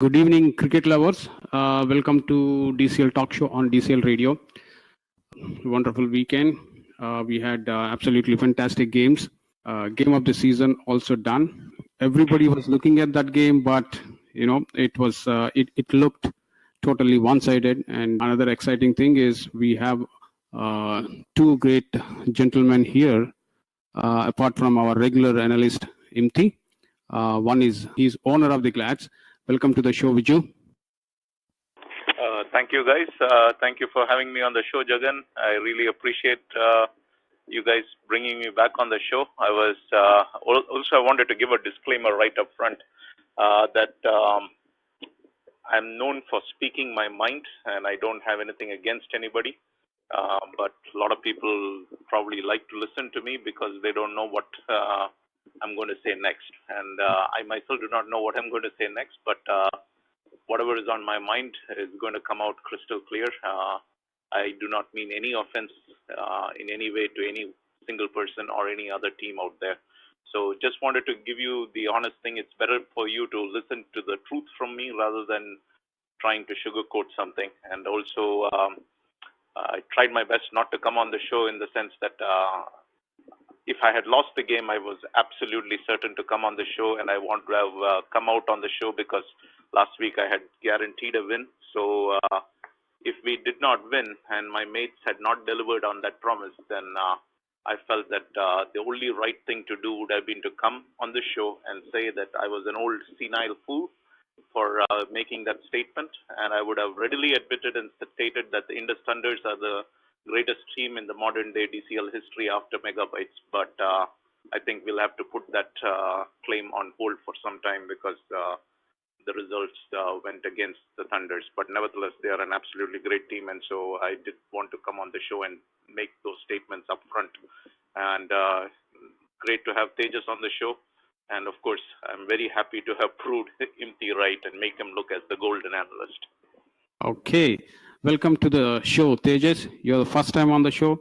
Good evening, cricket lovers. Welcome to DCL Talk Show on DCL Radio. Wonderful weekend. We had absolutely fantastic games. Game of the season also done. Everybody was looking at that game, but it looked totally one-sided. And another exciting thing is we have two great gentlemen here, apart from our regular analyst Imthi. One is he's owner of the Glads. Welcome to the show, Viju. Thank you, guys. Thank you for having me on the show, Jagan. I really appreciate you guys bringing me back on the show. I wanted to give a disclaimer right up front that I'm known for speaking my mind, and I don't have anything against anybody. But a lot of people probably like to listen to me because they don't know what I'm going to say next. And I myself do not know what I'm going to say next, but whatever is on my mind is going to come out crystal clear. I do not mean any offense in any way to any single person or any other team out there. So just wanted to give you the honest thing. It's better for you to listen to the truth from me rather than trying to sugarcoat something. And also, I tried my best not to come on the show in the sense that if I had lost the game, I was absolutely certain to come on the show, and I want to have come out on the show because last week I had guaranteed a win. So if we did not win and my mates had not delivered on that promise, then I felt that the only right thing to do would have been to come on the show and say that I was an old senile fool for making that statement, and I would have readily admitted and stated that the Indus Thunders are the greatest team in the modern day DCL history after Megabytes. But I think we'll have to put that claim on hold for some time because the results went against the Thunders. But nevertheless, they are an absolutely great team, and so I did want to come on the show and make those statements up front. And great to have Tejas on the show. And of course, I'm very happy to have proved Imthi right and make him look as the golden analyst. Okay. Welcome to the show, Tejas. You're the first time on the show.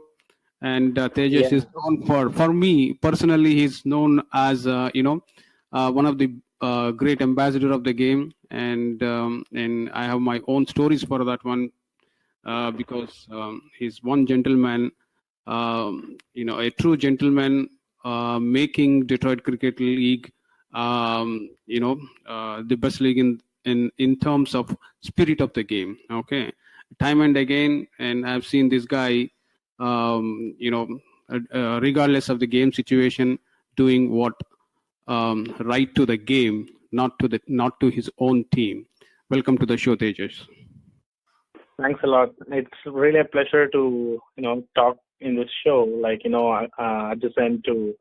And Tejas is known for me personally, he's known as, one of the great ambassador of the game. And I have my own stories for that one because he's one gentleman, a true gentleman, making Detroit Cricket League, the best league in terms of spirit of the game. Okay, time and again, and I've seen this guy, regardless of the game situation, doing what right to the game, not to his own team. Welcome to the show, Tejas. Thanks a lot. It's really a pleasure to talk in this show. Adjacent to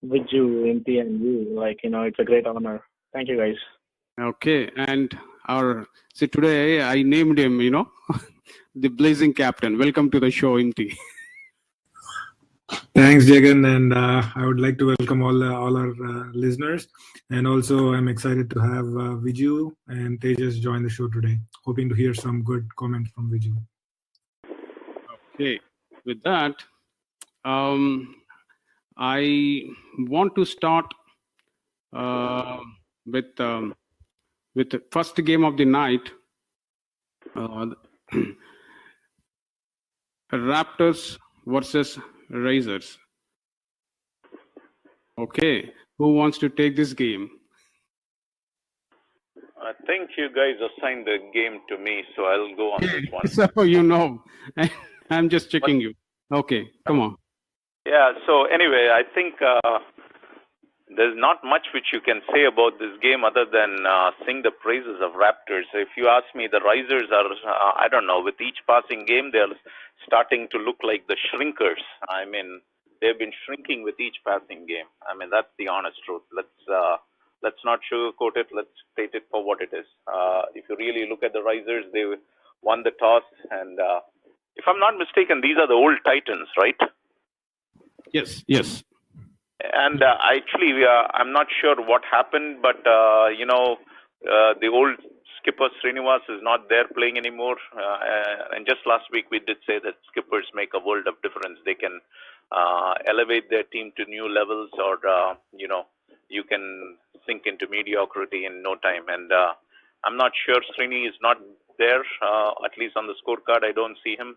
Viju, Imthi, and you. It's a great honor. Thank you, guys. Okay, and today I named him, the Blazing Captain. Welcome to the show, Imthi. Thanks, Jagan, and I would like to welcome all our listeners. And also, I'm excited to have Viju and Tejas join the show today. Hoping to hear some good comments from Viju. Okay, with that, I want to start with the first game of the night. Raptors versus Razors. Okay, who wants to take this game? I think you guys assigned the game to me, so I'll go on this one. So I'm just checking you. Okay, come on. Yeah, so anyway, I think there's not much which you can say about this game other than sing the praises of Raptors. If you ask me, the Risers are, I don't know, with each passing game, they're starting to look like the shrinkers. I mean, they've been shrinking with each passing game. I mean, that's the honest truth. Let's not sugarcoat it. Let's state it for what it is. If you really look at the Risers, they won the toss. And if I'm not mistaken, these are the old Titans, right? Yes. And actually, I'm not sure what happened, but, the old skipper Srinivas is not there playing anymore. And just last week, we did say that skippers make a world of difference. They can elevate their team to new levels, or, you can sink into mediocrity in no time. And I'm not sure Srini is not there, at least on the scorecard. I don't see him.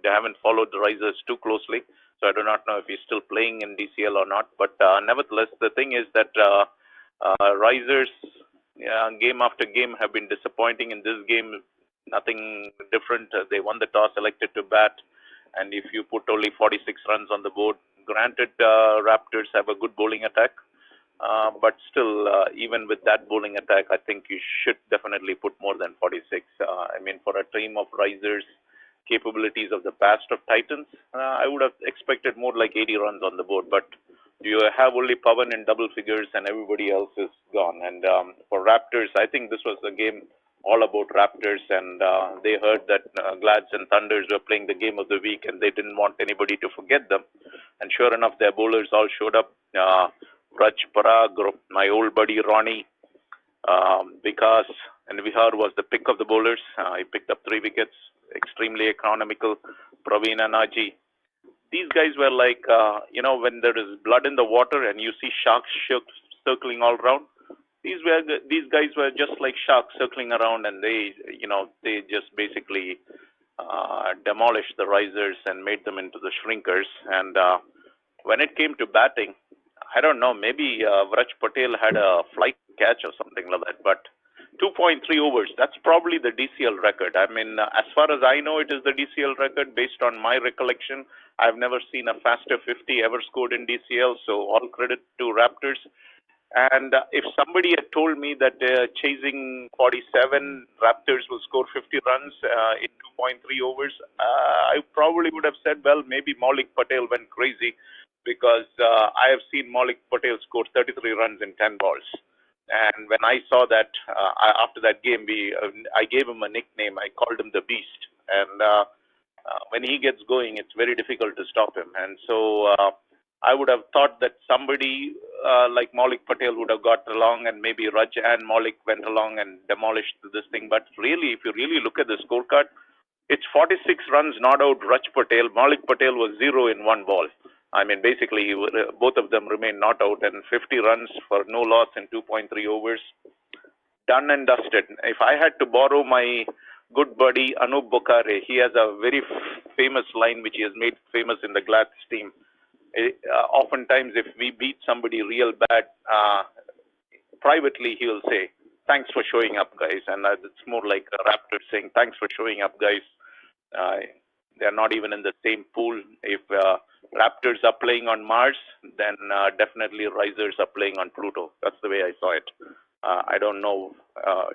They haven't followed the Risers too closely, so I do not know if he's still playing in DCL or not. But nevertheless, the thing is that Risers, game after game, have been disappointing. In this game, nothing different. They won the toss, elected to bat, and if you put only 46 runs on the board, granted, Raptors have a good bowling attack. But still, even with that bowling attack, I think you should definitely put more than 46. I mean, for a team of Risers, capabilities of the past of Titans, I would have expected more like 80 runs on the board. But you have only Pawan in double figures and everybody else is gone. And for Raptors, I think this was a game all about Raptors, and they heard that Glads and Thunders were playing the game of the week, and they didn't want anybody to forget them. And sure enough, their bowlers all showed up. Raj Parag, my old buddy Ronnie, Vikas and Vihar was the pick of the bowlers. He picked up 3 wickets, extremely economical. Praveen and Aji. These guys were like, when there is blood in the water and you see sharks circling all around, these guys were just like sharks circling around, and they just basically demolished the Risers and made them into the shrinkers. And when it came to batting, I don't know, maybe Vraj Patel had a flight catch or something like that, but 2.3 overs, that's probably the DCL record. I mean, as far as I know, it is the DCL record. Based on my recollection, I've never seen a faster 50 ever scored in DCL, so all credit to Raptors. And if somebody had told me that chasing 47, Raptors will score 50 runs in 2.3 overs, I probably would have said, well, maybe Maulik Patel went crazy, because I have seen Maulik Patel score 33 runs in 10 balls. And when I saw that, after that game, I gave him a nickname. I called him the Beast. And when he gets going, it's very difficult to stop him. And so I would have thought that somebody like Maulik Patel would have got along, and maybe Raj and Maulik went along and demolished this thing. But really, if you really look at the scorecard, it's 46 runs not out Raj Patel. Maulik Patel was 0 in 1 ball. I mean, basically, both of them remain not out, and 50 runs for no loss in 2.3 overs. Done and dusted. If I had to borrow my good buddy Anup Bokhare, he has a very famous line which he has made famous in the Glads team. Oftentimes, if we beat somebody real bad, privately he will say, "Thanks for showing up, guys." And it's more like a Raptor saying, "Thanks for showing up, guys." They're not even in the same pool. If Raptors are playing on Mars, then definitely Risers are playing on Pluto. That's the way I saw it. I don't know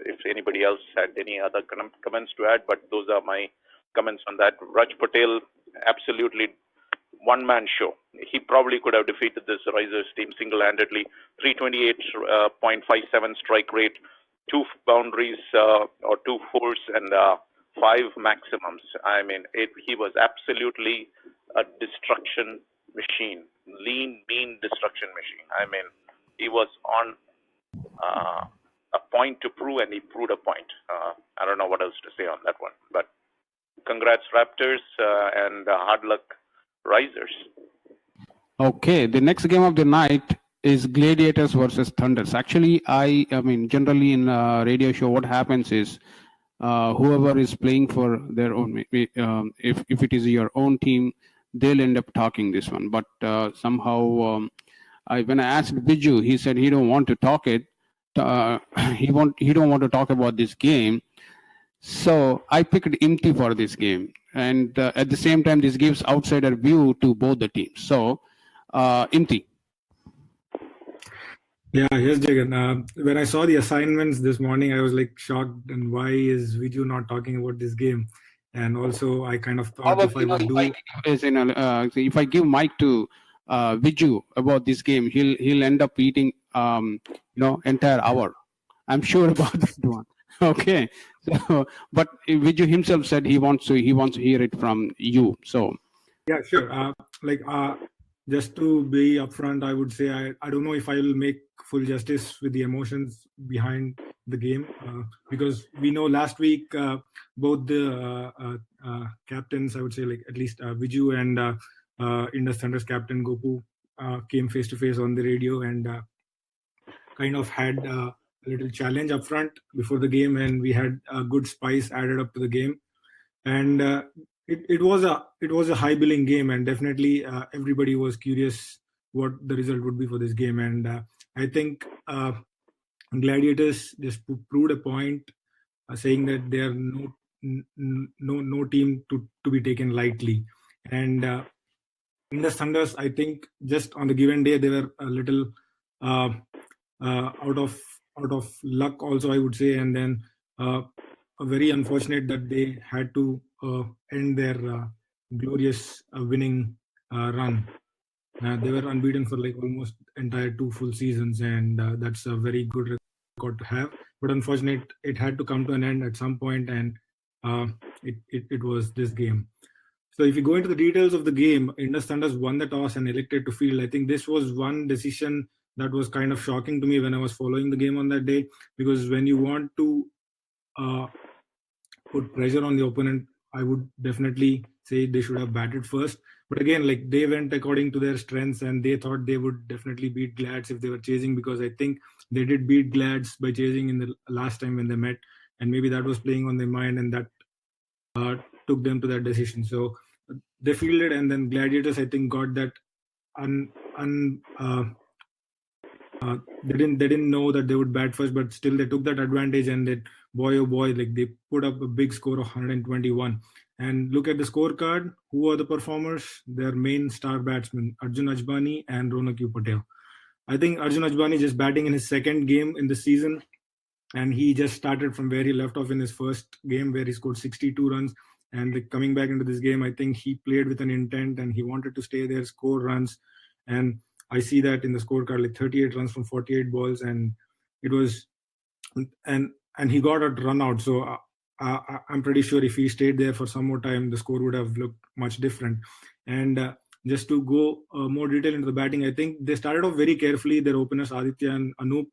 if anybody else had any other comments to add, but those are my comments on that. Raj Patel, absolutely one-man show. He probably could have defeated this Risers team single-handedly. 328.57 strike rate, 2 boundaries or 2 fours, and 5 maximums. I mean, he was absolutely a destruction machine, lean, mean destruction machine. I mean, he was on a point to prove, and he proved a point. I don't know what else to say on that one, but congrats Raptors and hard luck Risers. Okay, the next game of the night is Gladiators versus Thunders. Actually, I mean, generally in a radio show, what happens is whoever is playing for their own, if it is your own team, they'll end up talking this one. But somehow, when I asked Viju, he said he don't want to talk it. He don't want to talk about this game. So I picked Imthi for this game, and at the same time, this gives outsider view to both the teams. So, Imthi. Yeah, yes, Jagan. When I saw the assignments this morning, I was like shocked. And why is Viju not talking about this game? And also, I kind of thought if I give mic to Viju about this game, he'll end up eating entire hour. I'm sure about that one. Okay, so but Viju himself said he wants to hear it from you. So yeah, sure. Just to be upfront, I would say I don't know if I will make full justice with the emotions behind the game, because we know last week both the captains, I would say, like at least Viju and Indus Thunder's captain Gopu came face to face on the radio and kind of had little challenge up front before the game, and we had a good spice added up to the game. And it was a high billing game, and definitely everybody was curious what the result would be for this game. And I think Gladiators just proved a point, saying that they are no team to be taken lightly. And Indus Thunders, I think, just on the given day they were a little out of luck also, I would say, and then very unfortunate that they had to end their glorious winning run. They were unbeaten for like almost entire 2 full seasons, and that's a very good record to have. But unfortunately, it had to come to an end at some point, and it was this game. So if you go into the details of the game, Indus Thunders won the toss and elected to field. I think this was one decision that was kind of shocking to me when I was following the game on that day, because when you want to put pressure on the opponent, I would definitely say they should have batted first. But again, like, they went according to their strengths, and they thought they would definitely beat Glads if they were chasing, because I think they did beat Glads by chasing in the last time when they met, and maybe that was playing on their mind, and that took them to that decision. So they fielded, and then Gladiators, I think, got that they didn't know that they would bat first, but still they took that advantage, and they, boy oh boy, like, they put up a big score of 121. And look at the scorecard. Who are the performers? Their main star batsmen, Arjun Ajbani and Ronak Patel. I think Arjun Ajbani just batting in his second game in the season, and he just started from where he left off in his first game, where he scored 62 runs. And coming back into this game, I think he played with an intent, and he wanted to stay there, score runs. And I see that in the scorecard, like 38 runs from 48 balls, and it was, and he got a run out. So I'm pretty sure if he stayed there for some more time, the score would have looked much different. And just to go more detail into the batting, I think they started off very carefully. Their openers, Aditya and Anup,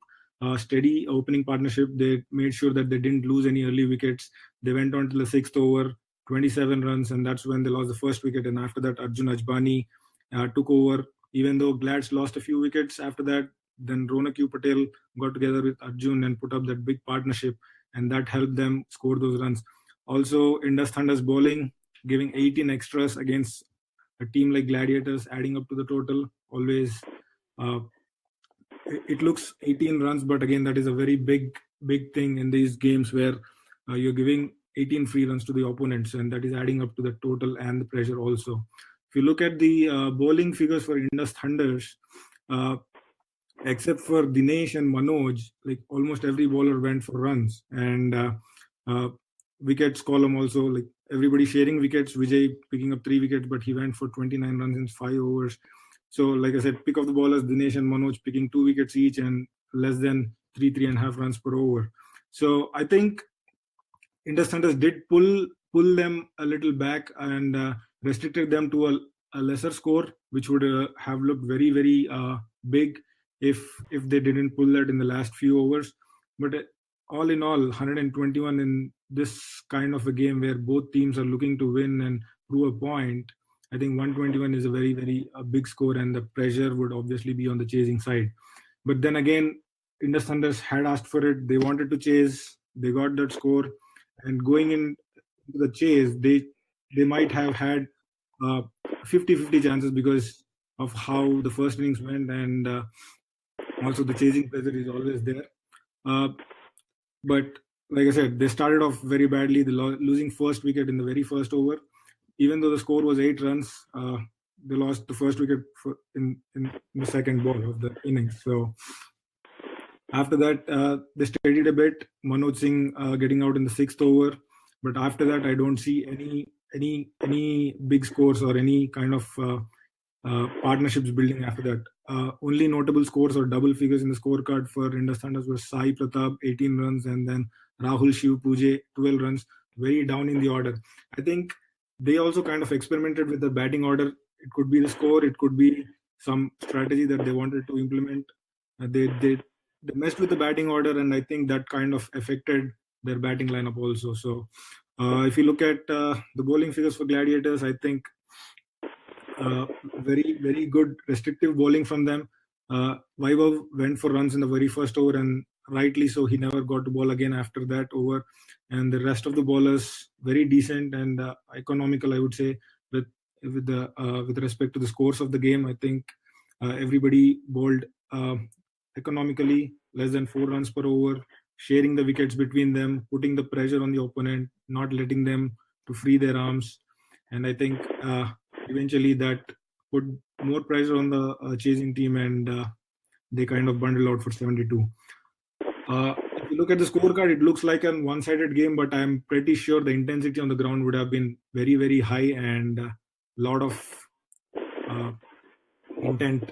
steady opening partnership. They made sure that they didn't lose any early wickets. They went on to the 6th over, 27 runs, and that's when they lost the first wicket. And after that, Arjun Ajbani took over. Even though Glads lost a few wickets after that, then Ronak Patel got together with Arjun and put up that big partnership, and that helped them score those runs. Also, Indus Thunders bowling, giving 18 extras against a team like Gladiators, adding up to the total. Always, it looks 18 runs, but again, that is a very big thing in these games where you're giving 18 free runs to the opponents, and that is adding up to the total and the pressure also. If you look at the bowling figures for Indus Thunders, except for Dinesh and Manoj, like, almost every bowler went for runs. And wickets column also, like, everybody sharing wickets. Vijay picking up 3 wickets, but he went for 29 runs in 5 overs. So, like I said, pick of the bowlers, Dinesh and Manoj picking 2 wickets each and less than 3.5 runs per over. So I think Indus Thunders did pull them a little back and restricted them to a lesser score, which would have looked very, very big if they didn't pull that in the last few overs. But all in all, 121 in this kind of a game where both teams are looking to win and prove a point, I think 121 is a very, very big score, and the pressure would obviously be on the chasing side. But then again, Indus Thunders had asked for it. They wanted to chase. They got that score. And going into the chase, they might have had 50-50 chances because of how the first innings went, and also the chasing pressure is always there. But like I said, they started off very badly, losing first wicket in the very first over. Even though the score was 8 runs, they lost the first wicket in the second ball of the innings. So after that, they steadied a bit. Manoj Singh getting out in the 6th over. But after that, I don't see any big scores or any kind of partnerships building after that. Only notable scores or double figures in the scorecard for Indus Thunders were Sai Pratap, 18 runs, and then Rahul Shiv Puje, 12 runs, very down in the order. I think they also kind of experimented with the batting order. It could be the score, it could be some strategy that they wanted to implement. They messed with the batting order, and I think that kind of affected their batting lineup also. So if you look at the bowling figures for Gladiators, I think very, very good restrictive bowling from them. Vaibhav went for runs in the very first over, and rightly so, he never got the ball again after that over. And the rest of the bowlers very decent and economical, I would say, with respect to the scores of the game. I think everybody bowled economically, less than 4 runs per over, sharing the wickets between them, putting the pressure on the opponent, not letting them to free their arms. And I think eventually that put more pressure on the chasing team, and they kind of bundle out for 72. If you look at the scorecard, it looks like a one-sided game, but I'm pretty sure the intensity on the ground would have been very, very high, and a lot of intent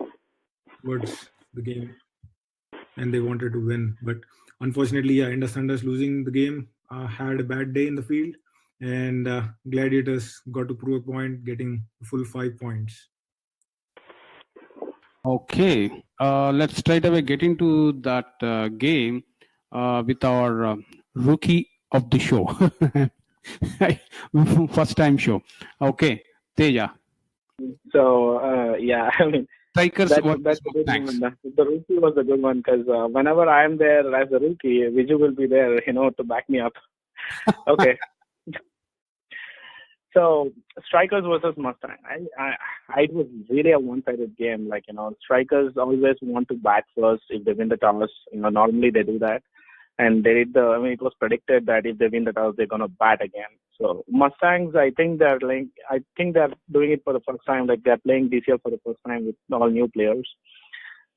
towards the game, and they wanted to win. But unfortunately, Indus Thunders losing the game had a bad day in the field, and Gladiators got to prove a point, getting full 5 points. Okay, let's straight away get into that game with our rookie of the show. First time show. Okay, Teja. So, yeah, I mean, Strikers that's versus a good Mustangs. one. The rookie was a good one because whenever I am there as a rookie, Viju will be there, to back me up. Okay. So, Strikers versus Mustang. It was really a one-sided game. Like, Strikers always want to bat first if they win the toss. Normally they do that. And they did it was predicted that if they win the toss, they're going to bat again. So, Mustangs, I think they're doing it for the first time. Like, they're playing DCL for the first time with all new players.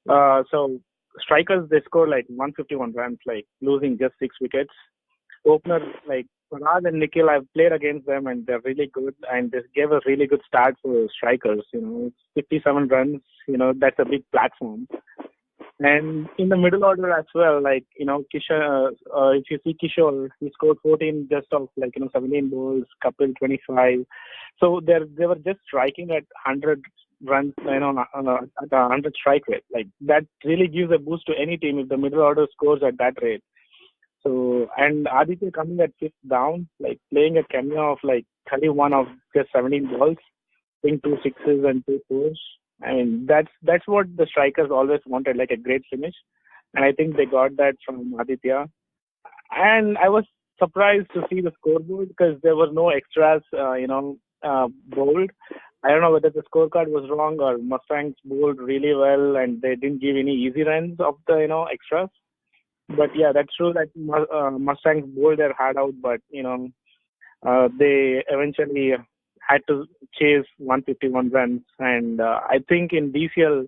So, Strikers, they scored like 151 runs, like losing just 6 wickets. Opener, like, Farad and Nikhil, I've played against them and they're really good, and this gave a really good start for Strikers. 57 runs, that's a big platform. And in the middle order as well, like, Kishore, if you see Kishore, he scored 14 just off 17 balls, Kapil 25. So they were just striking at 100 runs, at a 100 strike rate. Like, that really gives a boost to any team if the middle order scores at that rate. So, and Aditya coming at 5th down, like playing a cameo of 31 of just 17 balls, playing 2 sixes and 2 fours. I mean, that's what the Strikers always wanted, like a great finish. And I think they got that from Aditya. And I was surprised to see the scoreboard because there was no extras, bowled. I don't know whether the scorecard was wrong or Mustangs bowled really well and they didn't give any easy runs of the, extras. But yeah, that's true that Mustangs bowled their heart out, but they eventually had to chase 151 runs. And I think in DCL,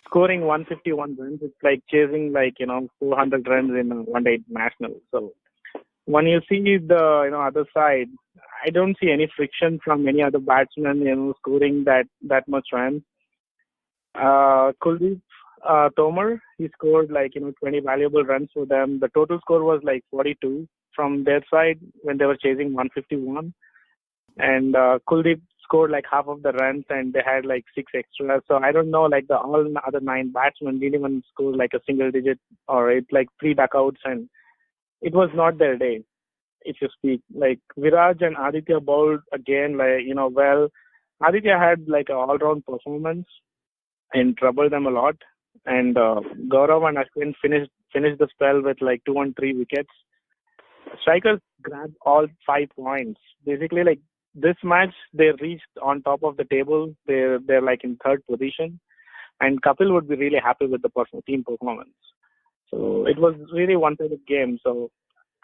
scoring 151 runs, it's like chasing 400 runs in a one-day international. So when you see the other side, I don't see any friction from any other batsman scoring that much runs. Kuldeep Tomar, he scored 20 valuable runs for them. The total score was 42 from their side when they were chasing 151. And Kuldeep scored half of the runs and they had 6 extras. So I don't know, the all other 9 batsmen didn't even score a single digit or 3 duckouts, and it was not their day, if you speak. Viraj and Aditya bowled again, well. Aditya had an all-round performance and troubled them a lot. And Gaurav and Ashwin finished the spell with 2 and 3 wickets. Strikers grabbed all 5 points. Basically, this match, they reached on top of the table. They're in 3rd position, and Kapil would be really happy with the team performance. So it was really one-sided game. So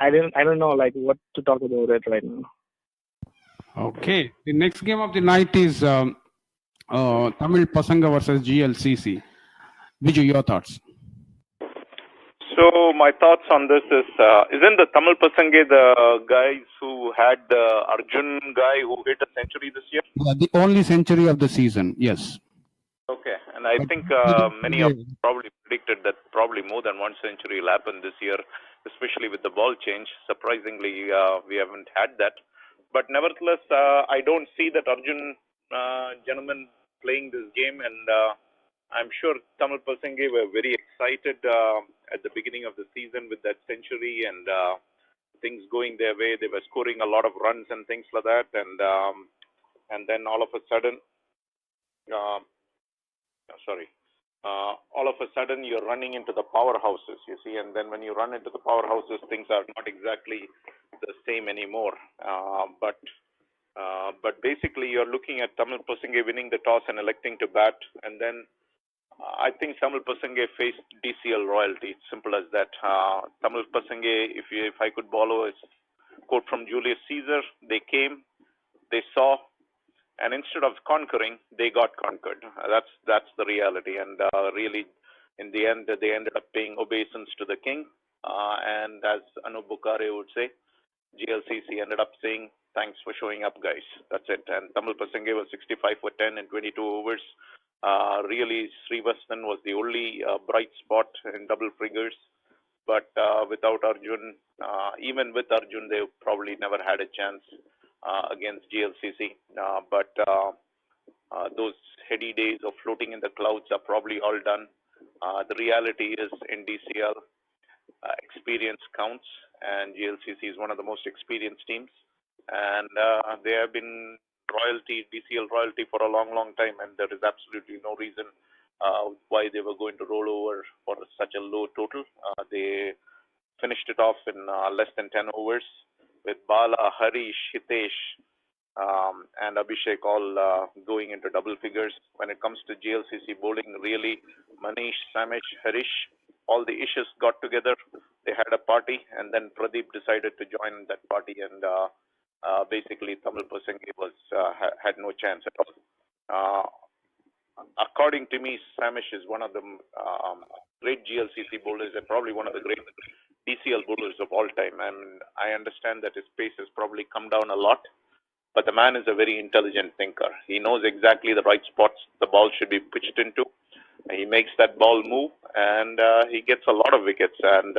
I don't know what to talk about it right now. Okay, the next game of the night is Tamil Pasanga versus GLCC. Viju, your thoughts? So my thoughts on this is, isn't the Tamil Pasange the guys who had the Arjun guy who hit a century this year? Yeah, the only century of the season, yes. Okay, and I think many of probably predicted that probably more than 1 century will happen this year, especially with the ball change. Surprisingly, we haven't had that. But nevertheless, I don't see that Arjun gentleman playing this game, and I'm sure Tamil Pasange were very excited at the beginning of the season with that century and things going their way. They were scoring a lot of runs and things like that, and then all of a sudden, all of a sudden you're running into the powerhouses, you see, and then when you run into the powerhouses, things are not exactly the same anymore. But basically, you're looking at Tamil Pasange winning the toss and electing to bat, and then I think Tamil Pasange faced DCL royalty. It's simple as that. Tamil Pasange, if I could borrow a quote from Julius Caesar, they came, they saw, and instead of conquering, they got conquered. That's the reality. And really, in the end, they ended up paying obeisance to the king. And as Anup Bukhare would say, GLCC ended up saying, "Thanks for showing up, guys." That's it. And Tamil Pasange was 65 for 10 in 22 overs. Really, Srivasthan was the only bright spot in double figures. But without Arjun, even with Arjun, they probably never had a chance against GLCC. But those heady days of floating in the clouds are probably all done. The reality is in DCL, experience counts, and GLCC is one of the most experienced teams. And they have been DCL royalty for a long, long time, and there is absolutely no reason why they were going to roll over for such a low total. They finished it off in less than 10 overs with Bala, Harish, Hitesh, and Abhishek all going into double figures. When it comes to GLCC bowling, really, Manish, Samish, Harish, all the issues got together. They had a party, and then Pradeep decided to join that party, and basically Tamil Pasange had no chance at all. According to me, Samish is one of the great GLCC bowlers and probably one of the great DCL bowlers of all time. And I understand that his pace has probably come down a lot, but the man is a very intelligent thinker. He knows exactly the right spots the ball should be pitched into. He makes that ball move, and he gets a lot of wickets. And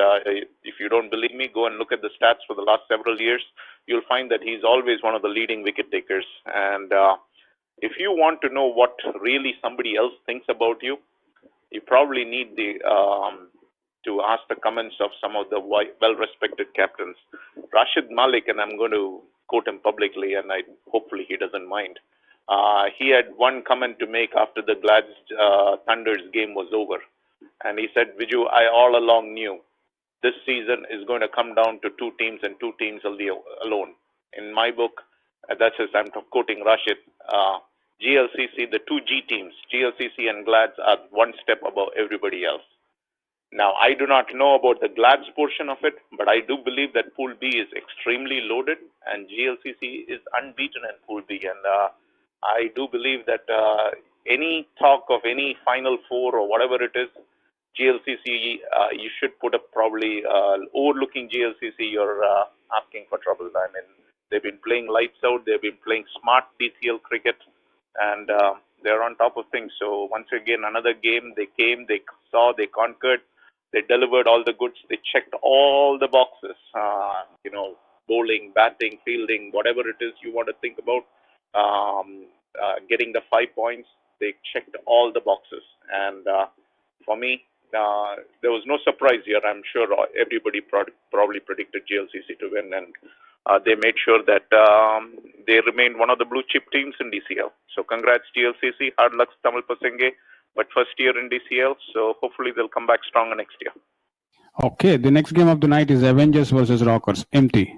if you don't believe me, go and look at the stats for the last several years. You'll find that he's always one of the leading wicket takers. And if you want to know what really somebody else thinks about you, you probably need to ask the comments of some of the well-respected captains. Rashid Malik, and I'm going to quote him publicly, and hopefully he doesn't mind. He had one comment to make after the Thunder's game was over. And he said, "Viju, I all along knew this season is going to come down to two teams and two teams alone. In my book," that's as I'm quoting Rashid, GLCC, the two G teams, GLCC and Glads, are one step above everybody else. Now, I do not know about the Glads portion of it, but I do believe that Pool B is extremely loaded, and GLCC is unbeaten in Pool B. And I do believe that any talk of any Final Four or whatever it is, GLCC, you should put up probably overlooking GLCC, you're asking for trouble. I mean, they've been playing lights out, they've been playing smart DCL cricket, and they're on top of things. So once again, another game, they came, they saw, they conquered, they delivered all the goods, they checked all the boxes, bowling, batting, fielding, whatever it is you want to think about, getting the 5 points, they checked all the boxes. And for me, there was no surprise here. I'm sure everybody probably predicted GLCC to win, and they made sure that they remained one of the blue chip teams in DCL. So congrats GLCC, hard luck Tamil Pasange, but first year in DCL, so hopefully they'll come back stronger next year. Okay, the next game of the night is Avengers versus Rockers. Imthi.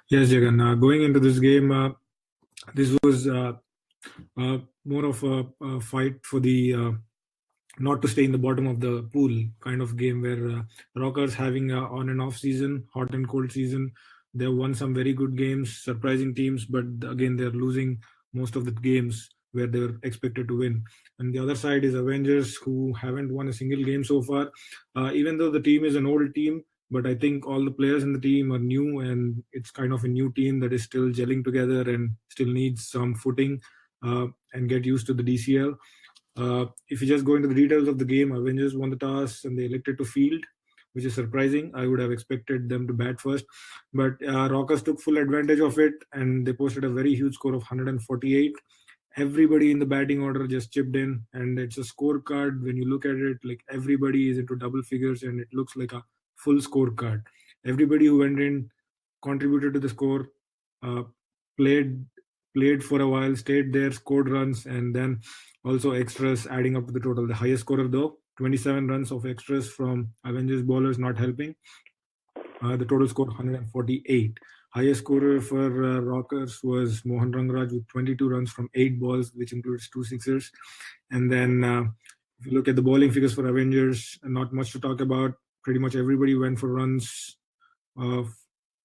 Yes, Jagan. Going into this game, this was more of a fight for the not to stay in the bottom of the pool kind of game, where Rockers having a on and off season, hot and cold season. They've won some very good games, surprising teams, but again, they're losing most of the games where they were expected to win. And the other side is Avengers, who haven't won a single game so far, even though the team is an old team. But I think all the players in the team are new, and it's kind of a new team that is still gelling together and still needs some footing and get used to the DCL. If you just go into the details of the game, Avengers won the toss and they elected to field, which is surprising. I would have expected them to bat first. But Rockers took full advantage of it, and they posted a very huge score of 148. Everybody in the batting order just chipped in, and it's a scorecard. When you look at it, like, everybody is into double figures, and it looks like a full scorecard. Everybody who went in contributed to the score, played played for a while, stayed there, scored runs, and then also extras adding up to the total. The highest scorer though, 27 runs of extras from Avengers bowlers not helping. The total score 148. Highest scorer for Rockers was Mohan Rangraj with 22 runs from 8 balls, which includes 2 sixers. And then if you look at the bowling figures for Avengers, not much to talk about. Pretty much everybody went for runs.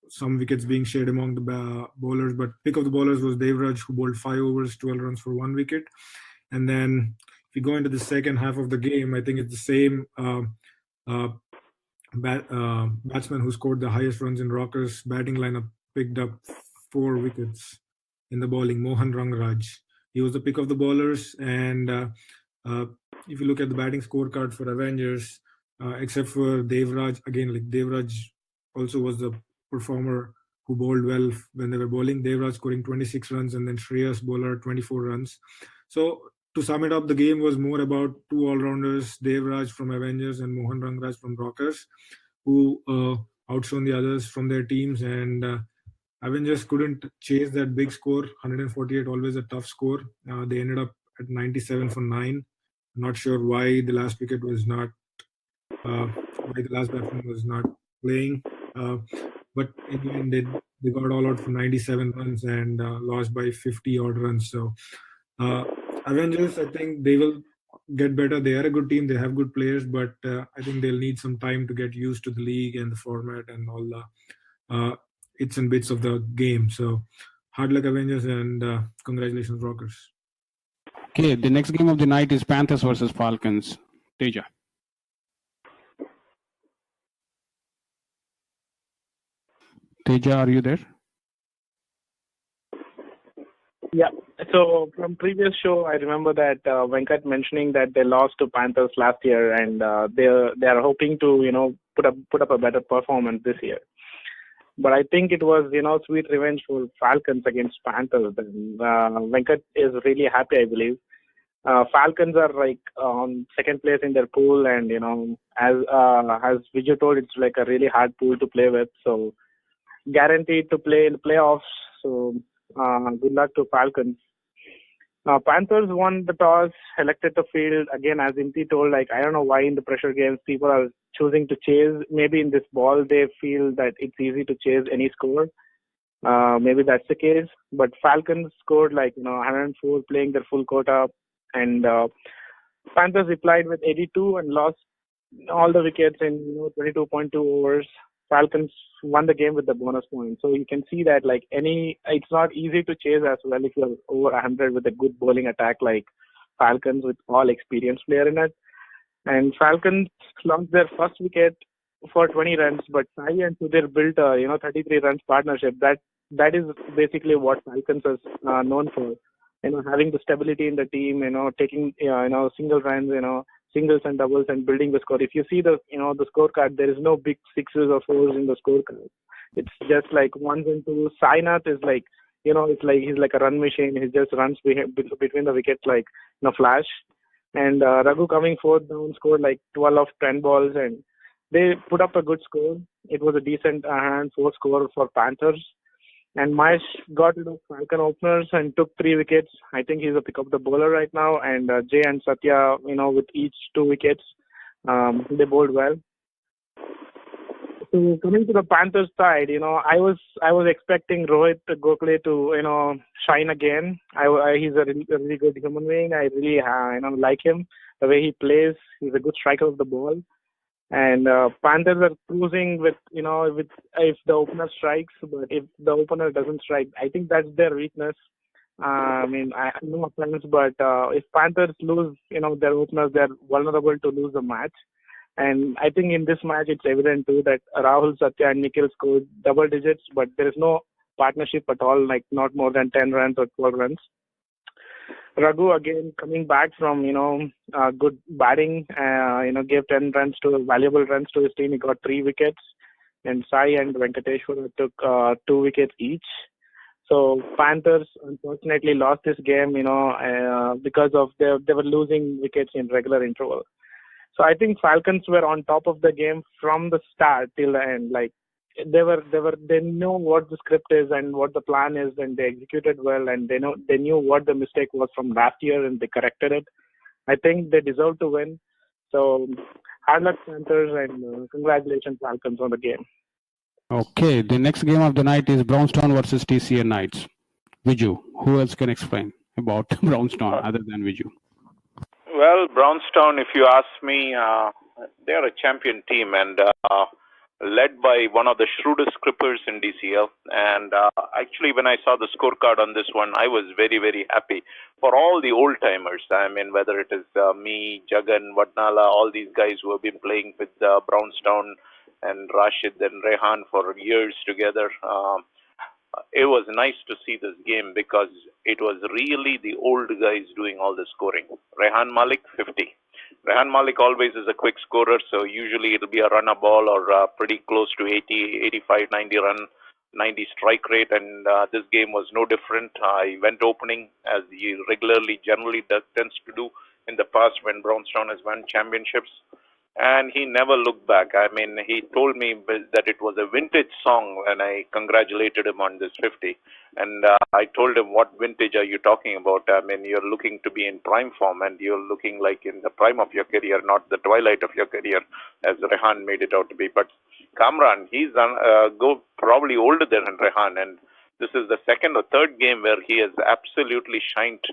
Some wickets being shared among the bowlers, but pick of the bowlers was Devraj, who bowled 5 overs, 12 runs for 1 wicket. And then if you go into the second half of the game, I think it's the same batsman who scored the highest runs in Rockers' batting lineup picked up 4 wickets in the bowling, Mohan Rangraj. He was the pick of the bowlers, and if you look at the batting scorecard for Avengers, except for Devraj, again, like Devraj also was the performer who bowled well when they were bowling. Devraj scoring 26 runs, and then Shreyas Bowler 24 runs. So to sum it up, the game was more about 2 all-rounders, Devraj from Avengers and Mohan Rangraj from Rockers, who outshone the others from their teams, and Avengers couldn't chase that big score. 148, always a tough score. They ended up at 97 for 9. Not sure why the last wicket was not, why the last batsman was not playing. But in the end, they got all out for 97 runs and lost by 50 odd runs. So Avengers, I think they will get better. They are a good team. They have good players, but I think they'll need some time to get used to the league and the format and all the its and bits of the game. So hard luck, Avengers, and congratulations, Rockers. Okay, the next game of the night is Panthers versus Falcons. Teja. Teja, are you there? Yeah. So from previous show, I remember that Venkat mentioning that they lost to Panthers last year, and they are hoping to put up a better performance this year. But I think it was sweet revenge for Falcons against Panthers. And Venkat is really happy, I believe. Falcons are like on second place in their pool, and as Viju told, it's like a really hard pool to play with. So guaranteed to play in the playoffs. So good luck to Falcons. Panthers won the toss, elected to field. Again, as Imthi told, like, I don't know why in the pressure games people are choosing to chase. Maybe in this ball they feel that it's easy to chase any score. Maybe that's the case. But Falcons scored 104 playing their full quota. And Panthers replied with 82 and lost all the wickets in 22.2 overs. Falcons won the game with the bonus point. So you can see that it's not easy to chase as well if you're over 100 with a good bowling attack like Falcons with all experienced player in it. And Falcons lost their first wicket for 20 runs, but Sai and Sudhir built a 33 runs partnership. That is basically what Falcons is known for. Having the stability in the team, taking single runs, singles and doubles and building the score. If you see the the scorecard, there is no big sixes or fours in the scorecard. It's just like ones and twos. Sainath is he's like a run machine. He just runs between the wickets like flash. And Raghu coming fourth down scored like 12 of 10 balls, and they put up a good score. It was a decent hand 4 score for Panthers. And Mahesh got rid of Falcon openers and took 3 wickets. I think he's a pick of the bowler right now. And Jay and Satya, with each 2 wickets, they bowled well. So coming to the Panthers side, I was expecting Rohit Gokhale to shine again. He's a really good human being. I really like him. The way he plays, he's a good striker of the ball. And Panthers are cruising with if the opener strikes, but if the opener doesn't strike, I think that's their weakness. I no offense, but if Panthers lose, their openers, they're vulnerable to lose the match. And I think in this match, it's evident too that Rahul, Satya, and Nikhil scored double digits, but there is no partnership at all, like not more than 10 runs or 12 runs. Raghu again coming back from good batting, gave 10 runs to valuable runs to his team. He got 3 wickets, and Sai and Venkateshwara took 2 wickets each. So Panthers unfortunately lost this game, because of they were losing wickets in regular interval. So I think Falcons were on top of the game from the start till the end. Like they knew what the script is and what the plan is, and they executed well, and they knew what the mistake was from last year, and they corrected it. I think they deserve to win. So, hard luck, Panthers, and congratulations, Falcons, on the game. Okay, the next game of the night is Brownstown versus TCA Knights. Viju, who else can explain about Brownstown other than Viju? Well, Brownstown, if you ask me, they're a champion team and led by one of the shrewdest scrippers in DCL. And actually, when I saw the scorecard on this one, I was very, very happy for all the old timers. I mean, whether it is me, Jagan, Vatnala, all these guys who have been playing with Brownstown and Rashid and Rehan for years together. It was nice to see this game because it was really the old guys doing all the scoring. Rehan Malik, 50. Rehan Malik always is a quick scorer, so usually it'll be a runner ball or pretty close to 80, 85, 90 run, 90 strike rate, and this game was no different. He went opening as he regularly, generally tends to do in the past when Brownstown has won championships. And he never looked back. I mean, he told me that it was a vintage song when I congratulated him on this 50. And I told him, what vintage are you talking about? I mean, you're looking to be in prime form and you're looking like in the prime of your career, not the twilight of your career, as Rehan made it out to be. But Kamran, he's probably older than Rehan. And this is the second or third game where he has absolutely shined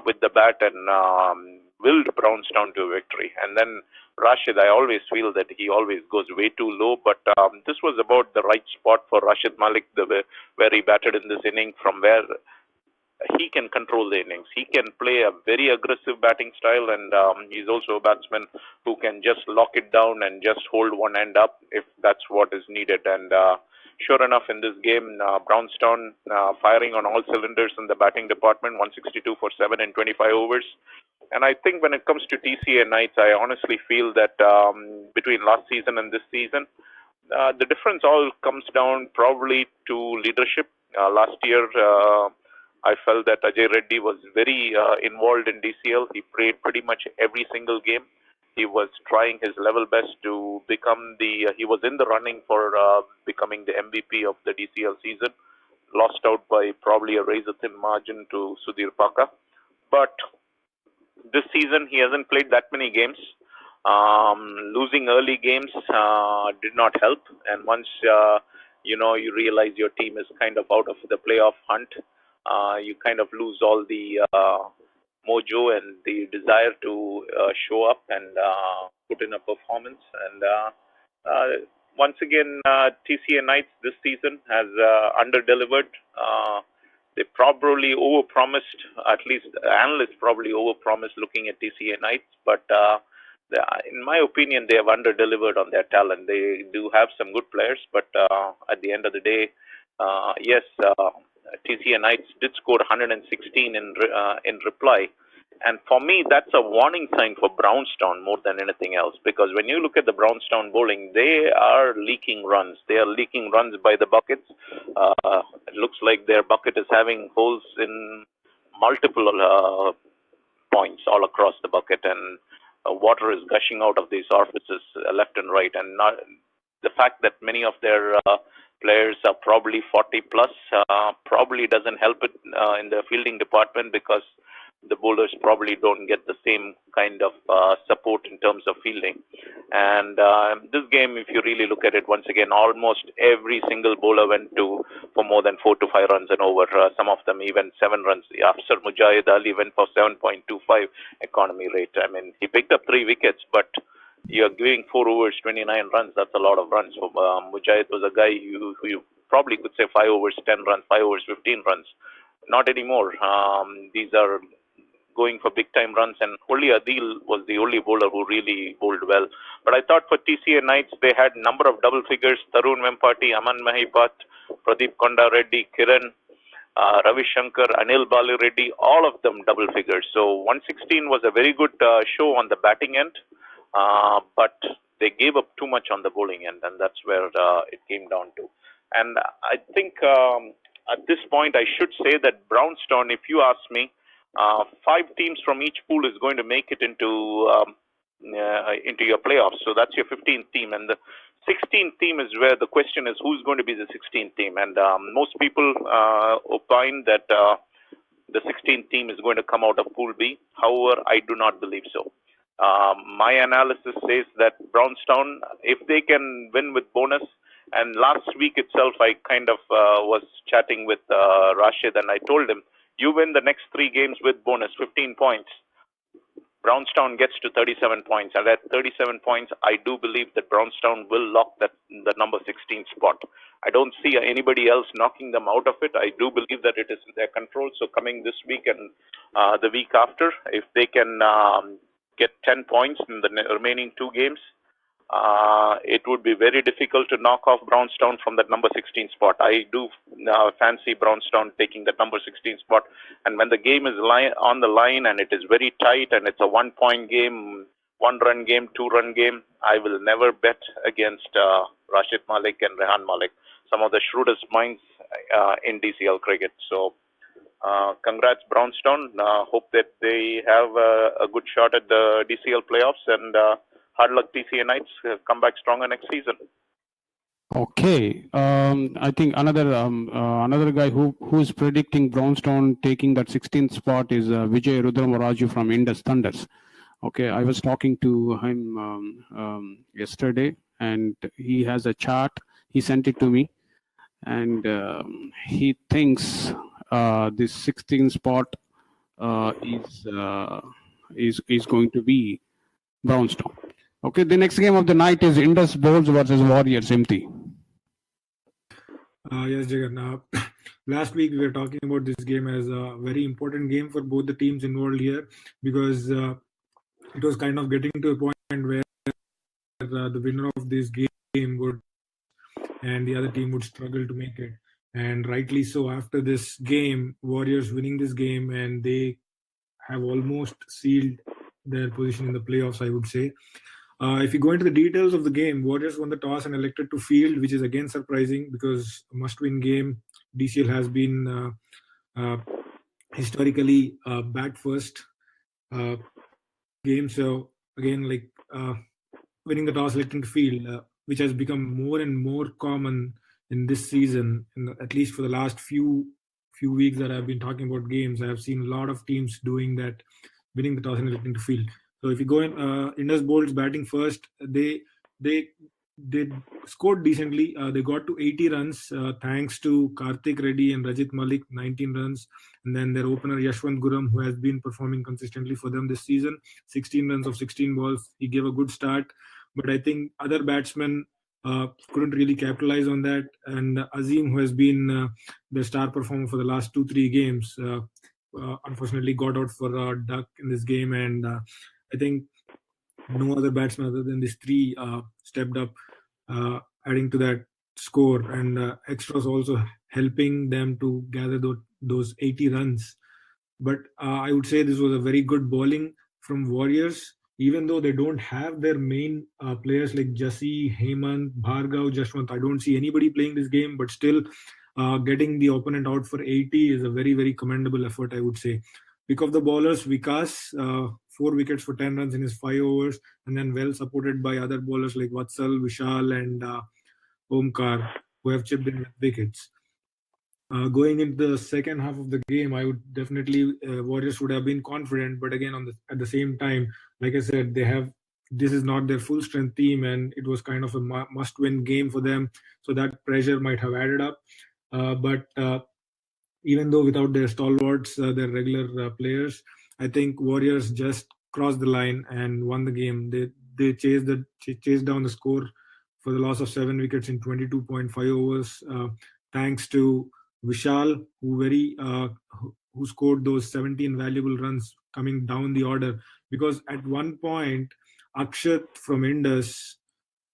with the bat and willed Brownstown to a victory. And then Rashid, I always feel that he always goes way too low, but this was about the right spot for Rashid Malik, where he batted in this inning, from where he can control the innings. He can play a very aggressive batting style, and he's also a batsman who can just lock it down and just hold one end up if that's what is needed. And sure enough, in this game, Brownstown firing on all cylinders in the batting department, 162 for 7 in 25 overs. And I think when it comes to TCA Knights, I honestly feel that between last season and this season, the difference all comes down probably to leadership. Last year, I felt that Ajay Reddy was very involved in DCL. He played pretty much every single game. He was trying his level best to become he was in the running for becoming the MVP of the DCL season. Lost out by probably a razor-thin margin to Sudhir Paka. But this season, he hasn't played that many games. Losing early games did not help. And once, you realize your team is kind of out of the playoff hunt, you kind of lose all the mojo and the desire to show up and put in a performance. And once again, TCA Knights this season has under-delivered. They probably overpromised, at least the analysts probably overpromised looking at TCA Knights, but in my opinion, they have under-delivered on their talent. They do have some good players, but at the end of the day, yes, TCA Knights did score 116 in reply. And for me, that's a warning sign for Brownstown more than anything else, because when you look at the Brownstown bowling, they are leaking runs. They are leaking runs by the buckets. It looks like their bucket is having holes in multiple points all across the bucket, and water is gushing out of these orifices left and right. And the fact that many of their players are probably 40 plus probably doesn't help it in the fielding department, because the bowlers probably don't get the same kind of support in terms of fielding. And this game, if you really look at it, once again, almost every single bowler went for more than 4 to 5 runs and over. Some of them even 7 runs. After Mujahid Ali went for 7.25 economy rate. I mean, he picked up 3 wickets, but you're giving 4 overs, 29 runs. That's a lot of runs. Mujahid was a guy who you probably could say 5 overs, 10 runs, 5 overs, 15 runs. Not anymore. These are going for big-time runs, and only Adil was the only bowler who really bowled well. But I thought for TCA Knights, they had a number of double figures: Tarun Vempati, Aman Mahipat, Pradeep Konda Reddy, Kiran, Ravi Shankar, Anil Bali Reddy, all of them double figures. So 116 was a very good show on the batting end, but they gave up too much on the bowling end, and that's where it came down to. And I think at this point, I should say that Brownstown, if you ask me, 5 teams from each pool is going to make it into your playoffs. So that's your 15th team. And the 16th team is where the question is who's going to be the 16th team. And most people opine that the 16th team is going to come out of Pool B. However, I do not believe so. My analysis says that Brownstown, if they can win with bonus, and last week itself I kind of was chatting with Rashid and I told him, you win the next 3 games with bonus, 15 points. Brownstown gets to 37 points, and at 37 points, I do believe that Brownstown will lock the number 16 spot. I don't see anybody else knocking them out of it. I do believe that it is in their control. So coming this week and the week after, if they can get 10 points in the remaining 2 games, it would be very difficult to knock off Brownstown from that number 16 spot. I do fancy Brownstown taking that number 16 spot. And when the game is on the line and it is very tight and it's a 1-point game, 1-run game, 2-run game, I will never bet against Rashid Malik and Rehan Malik, some of the shrewdest minds in DCL cricket. So congrats Brownstown. Hope that they have a good shot at the DCL playoffs, and hard luck TCA Knights, come back stronger next season. Okay, I think another guy who is predicting Brownstown taking that 16th spot is Vijay Rudramaraju from Indus Thunders. Okay, I was talking to him yesterday, and he has a chart. He sent it to me, and he thinks this 16th spot is going to be Brownstown. Okay, the next game of the night is Indus Bowls versus Warriors, Imthi. Yes, Jagan. Last week we were talking about this game as a very important game for both the teams involved here, because it was kind of getting to a point where the winner of this game would, and the other team would struggle to make it. And rightly so, after this game, Warriors winning this game, and they have almost sealed their position in the playoffs, I would say. If you go into the details of the game, Warriors won the toss and elected to field, which is again surprising because a must-win game. DCL has been historically bat first game. So again, winning the toss, electing to field, which has become more and more common in this season. At least for the last few weeks that I've been talking about games, I have seen a lot of teams doing that, winning the toss and electing to field. So if you go in, Indus Bowls batting first, they scored decently. They got to 80 runs thanks to Karthik Reddy and Rajit Malik, 19 runs. And then their opener Yashwant Guram, who has been performing consistently for them this season, 16 runs of 16 balls. He gave a good start. But I think other batsmen couldn't really capitalize on that. And Azim, who has been the star performer for the last 2-3 games, unfortunately got out for a duck in this game. And I think no other batsman other than these 3 stepped up, adding to that score, and extras also helping them to gather those 80 runs. But I would say this was a very good bowling from Warriors, even though they don't have their main players like Jassi, Hemant, Bhargav, Jashwant. I don't see anybody playing this game, but still getting the opponent out for 80 is a very, very commendable effort, I would say. Pick of the bowlers, Vikas, 4 wickets for 10 runs in his 5 overs, and then well supported by other bowlers like Vatsal, Vishal, and Omkar, who have chipped in with wickets. Going into the second half of the game, I would definitely Warriors would have been confident, but again at the same time, like I said, this is not their full strength team, and it was kind of a must-win game for them. So that pressure might have added up. But even though without their stalwarts, their regular players, I think Warriors just crossed the line and won the game. They chased down the score for the loss of 7 wickets in 22.5 overs, thanks to Vishal, who scored those 17 valuable runs coming down the order. Because at one point, Akshat from Indus,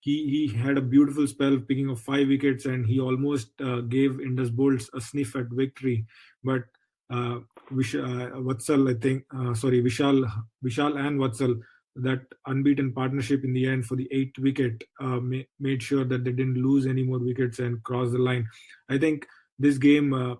he had a beautiful spell picking up 5 wickets, and he almost gave Indus Bowls a sniff at victory. But Vishal and Vatsal, that unbeaten partnership in the end for the 8th wicket made sure that they didn't lose any more wickets and cross the line. I think this game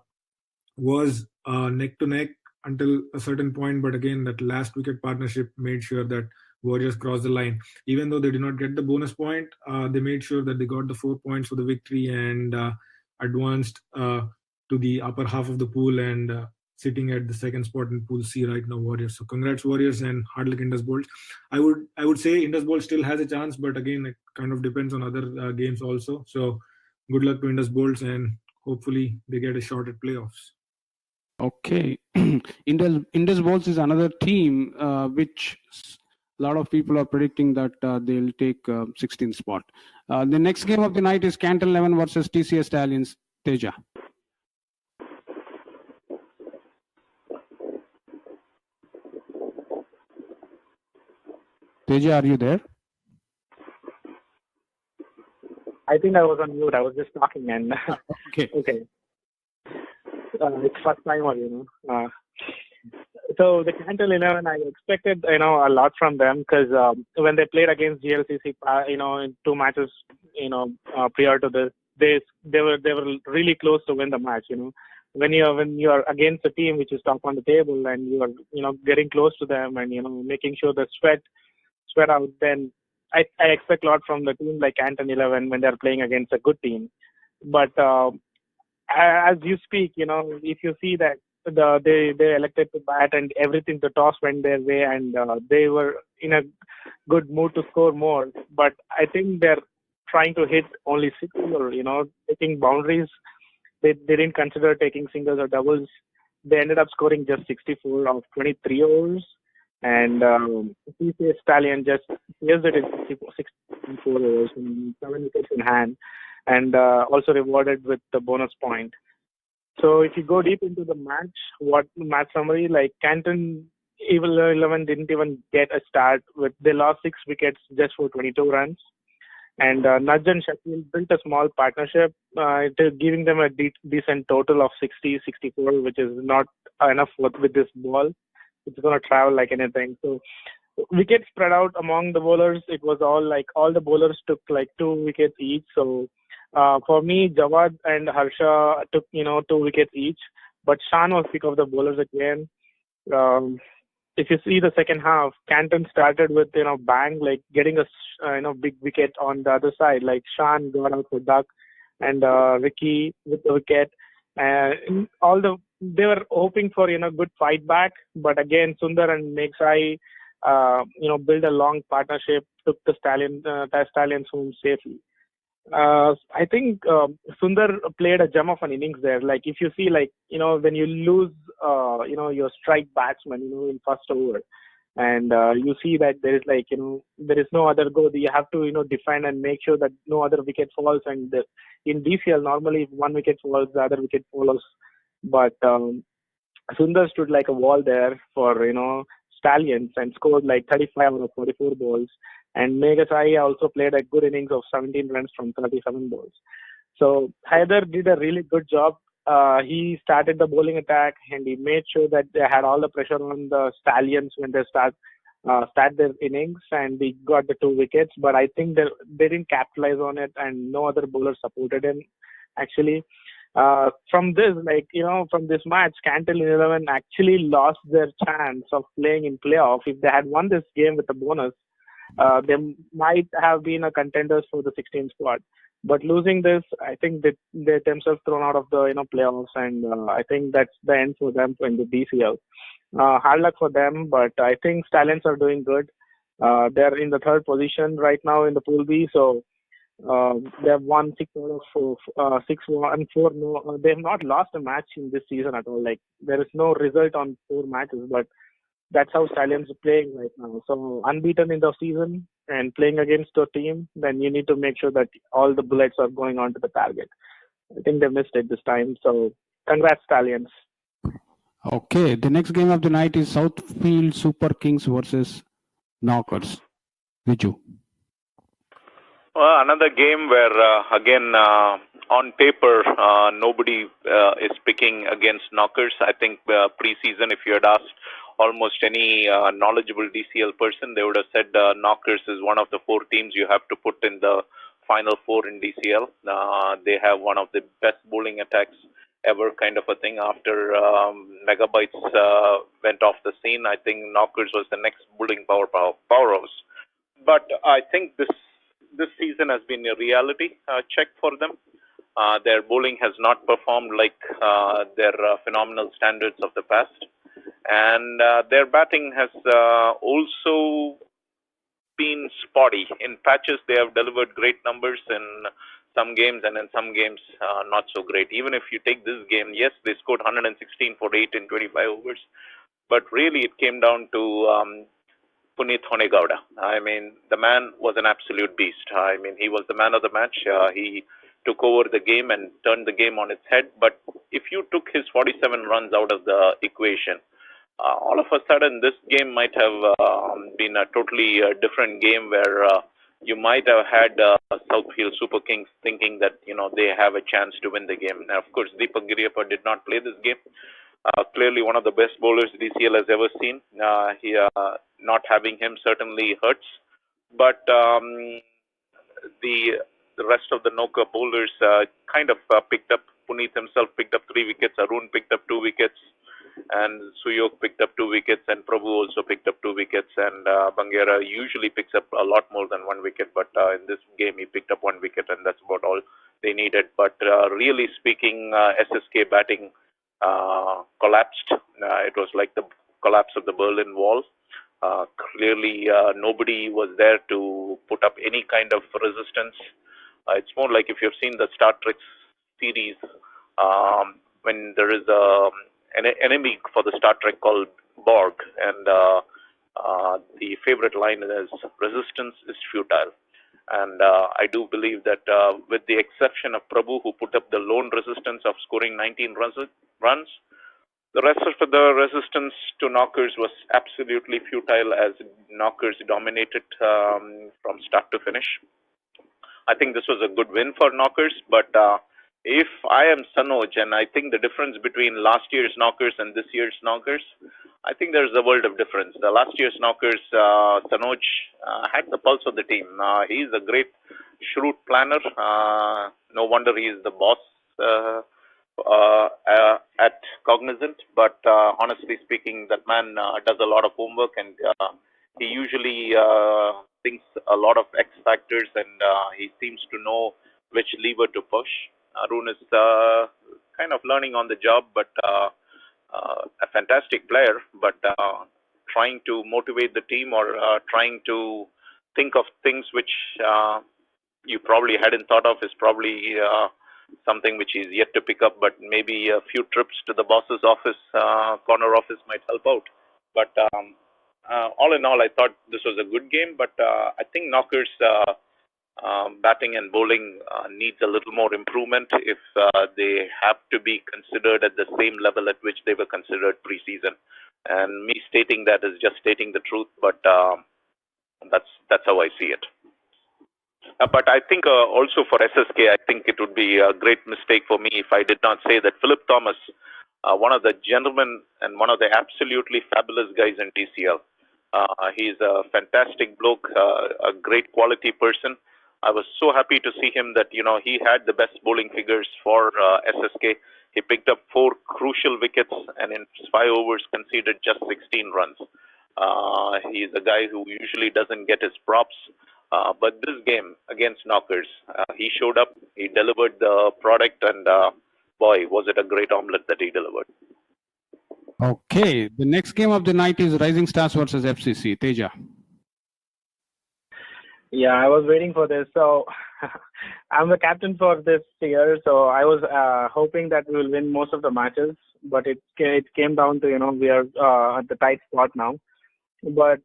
was neck to neck until a certain point, but again, that last wicket partnership made sure that Warriors crossed the line. Even though they did not get the bonus point, they made sure that they got the 4 points for the victory and advanced to the upper half of the pool and sitting at the second spot in Pool C right now, Warriors. So congrats, Warriors, and hard luck, Indus Bolt. I would say Indus Bolt still has a chance, but again, it kind of depends on other games also. So good luck to Indus Bolts, and hopefully they get a shot at playoffs. Okay. Indus Bolts is another team which a lot of people are predicting that they'll take 16th spot. The next game of the night is Canton 11 versus TCS Stallions. Teja. Teja, are you there? I think I was on mute. I was just talking and Okay. okay. It's first timer, So the Canton 11, I expected, a lot from them because when they played against GLCC, in 2 matches, prior to this, they were really close to win the match. When you are against a team which is top on the table and you are, getting close to them and making sure the sweat out, then I expect a lot from the team like Canton 11 when they're playing against a good team. But as you speak, if you see that they elected to bat and everything, the toss went their way and they were in a good mood to score more. But I think they're trying to hit only singles or, taking boundaries. They didn't consider taking singles or doubles. They ended up scoring just 64 of 23 overs. And TCS Stallion just chased it in 64 overs and 7 wickets in hand, and also rewarded with the bonus point. So if you go deep into the match summary, like Canton 11 didn't even get a start. They lost 6 wickets just for 22 runs. And Nudge and Shakil built a small partnership, giving them a decent total of 60-64, which is not enough with this ball. It's going to travel like anything. So wickets spread out among the bowlers. It was all the bowlers took like 2 wickets each. So for me, Jawad and Harsha took 2 wickets each. But Shan was pick of the bowlers again. If you see the second half, Canton started with bang, like getting a big wicket on the other side. Like Shan got out for duck, and Ricky with the wicket. And they were hoping for good fight back, but again Sundar and Meghsai built a long partnership, took the Stallions home safely. I think Sundar played a gem of an innings there. Like if you see, when you lose your strike batsman in first over, and you see that there is there is no other go. You have to defend and make sure that no other wicket falls. And in DCL normally if one wicket falls, the other wicket follows. But Sundar stood like a wall there for Stallions and scored like 35 out of 44 balls. And Meghsai also played a good innings of 17 runs from 37 balls. So Haider did a really good job. He started the bowling attack and he made sure that they had all the pressure on the Stallions when they start their innings, and he got the 2 wickets. But I think they didn't capitalize on it, and no other bowler supported him actually. From this match, Canton 11 actually lost their chance of playing in playoff. If they had won this game with a bonus, they might have been a contenders for the 16th spot. But losing this, I think they themselves thrown out of the playoffs, and I think that's the end for them in the DCL. Hard luck for them, but I think Stallions are doing good. They're in the 3rd position right now in the Pool B, so they have won 6 out of 6 and 4. No, they have not lost a match in this season at all. Like there is no result on 4 matches, but that's how Stallions are playing right now. So unbeaten in the season and playing against a team, then you need to make sure that all the bullets are going on to the target. I think they missed it this time. So congrats, Stallions. Okay, the next game of the night is Southfield Super Kings versus Knockers. Viju. Well, another game where, again, on paper, nobody is picking against Knockers. I think pre-season, if you had asked almost any knowledgeable DCL person, they would have said Knockers is one of the 4 teams you have to put in the Final 4 in DCL. They have one of the best bowling attacks ever kind of a thing. After Megabytes went off the scene, I think Knockers was the next bullying powerhouse. But I think this season has been a reality check for them. Their bowling has not performed like their phenomenal standards of the past, and their batting has also been spotty. In patches, they have delivered great numbers in some games, and in some games, not so great. Even if you take this game, yes, they scored 116 for 8 in 25 overs, but really it came down to Puneet Honegowda. I mean, the man was an absolute beast. I mean, he was the man of the match. He took over the game and turned the game on its head. But if you took his 47 runs out of the equation, all of a sudden this game might have been a totally different game where you might have had Southfield Super Kings thinking that they have a chance to win the game. Now, of course, Deepak Giriyappa did not play this game. Clearly one of the best bowlers DCL has ever seen. Not having him certainly hurts, but the rest of the Noka bowlers kind of picked up. Puneet himself picked up 3 wickets. Arun picked up 2 wickets, and Suyog picked up 2 wickets, and Prabhu also picked up 2 wickets. And Bangera usually picks up a lot more than 1 wicket, but in this game he picked up 1 wicket, and that's about all they needed. But really speaking, SSK batting collapsed. It was like the collapse of the Berlin Wall. Clearly, nobody was there to put up any kind of resistance. It's more like if you've seen the Star Trek series, when there is an enemy for the Star Trek called Borg, and the favorite line is "resistance is futile." And I do believe that with the exception of Prabhu, who put up the lone resistance of scoring 19 runs, the rest of the resistance to Knockers was absolutely futile, as Knockers dominated from start to finish. I think this was a good win for Knockers, but if I am Sanoj, and I think the difference between last year's Knockers and this year's Knockers, I think there's a world of difference. The last year's Knockers, Sanoj had the pulse of the team. He's a great, shrewd planner. No wonder he is the boss at Cognizant. But honestly speaking, that man does a lot of homework, and he usually thinks a lot of X factors, and he seems to know which lever to push. Arun is kind of learning on the job, but a fantastic player, but trying to motivate the team, or trying to think of things which you probably hadn't thought of, is probably something which is yet to pick up. But maybe a few trips to the boss's office, corner office, might help out. But all in all, I thought this was a good game, but I think Knockers batting and bowling needs a little more improvement if they have to be considered at the same level at which they were considered preseason. And me stating that is just stating the truth, but that's how I see it. But I think also for SSK, I think it would be a great mistake for me if I did not say that Philip Thomas, one of the gentlemen and one of the absolutely fabulous guys in TCL. He's a fantastic bloke, a great quality person. I was so happy to see him that, he had the best bowling figures for SSK. He picked up 4 crucial wickets and in 5 overs conceded just 16 runs. He's a guy who usually doesn't get his props. But this game against Knockers, he showed up, he delivered the product, and boy, was it a great omelette that he delivered. Okay, the next game of the night is Rising Stars versus FCC. Teja. Yeah, I was waiting for this. So I'm the captain for this year, so I was hoping that we will win most of the matches, but it came down to, we are at the tight spot now. But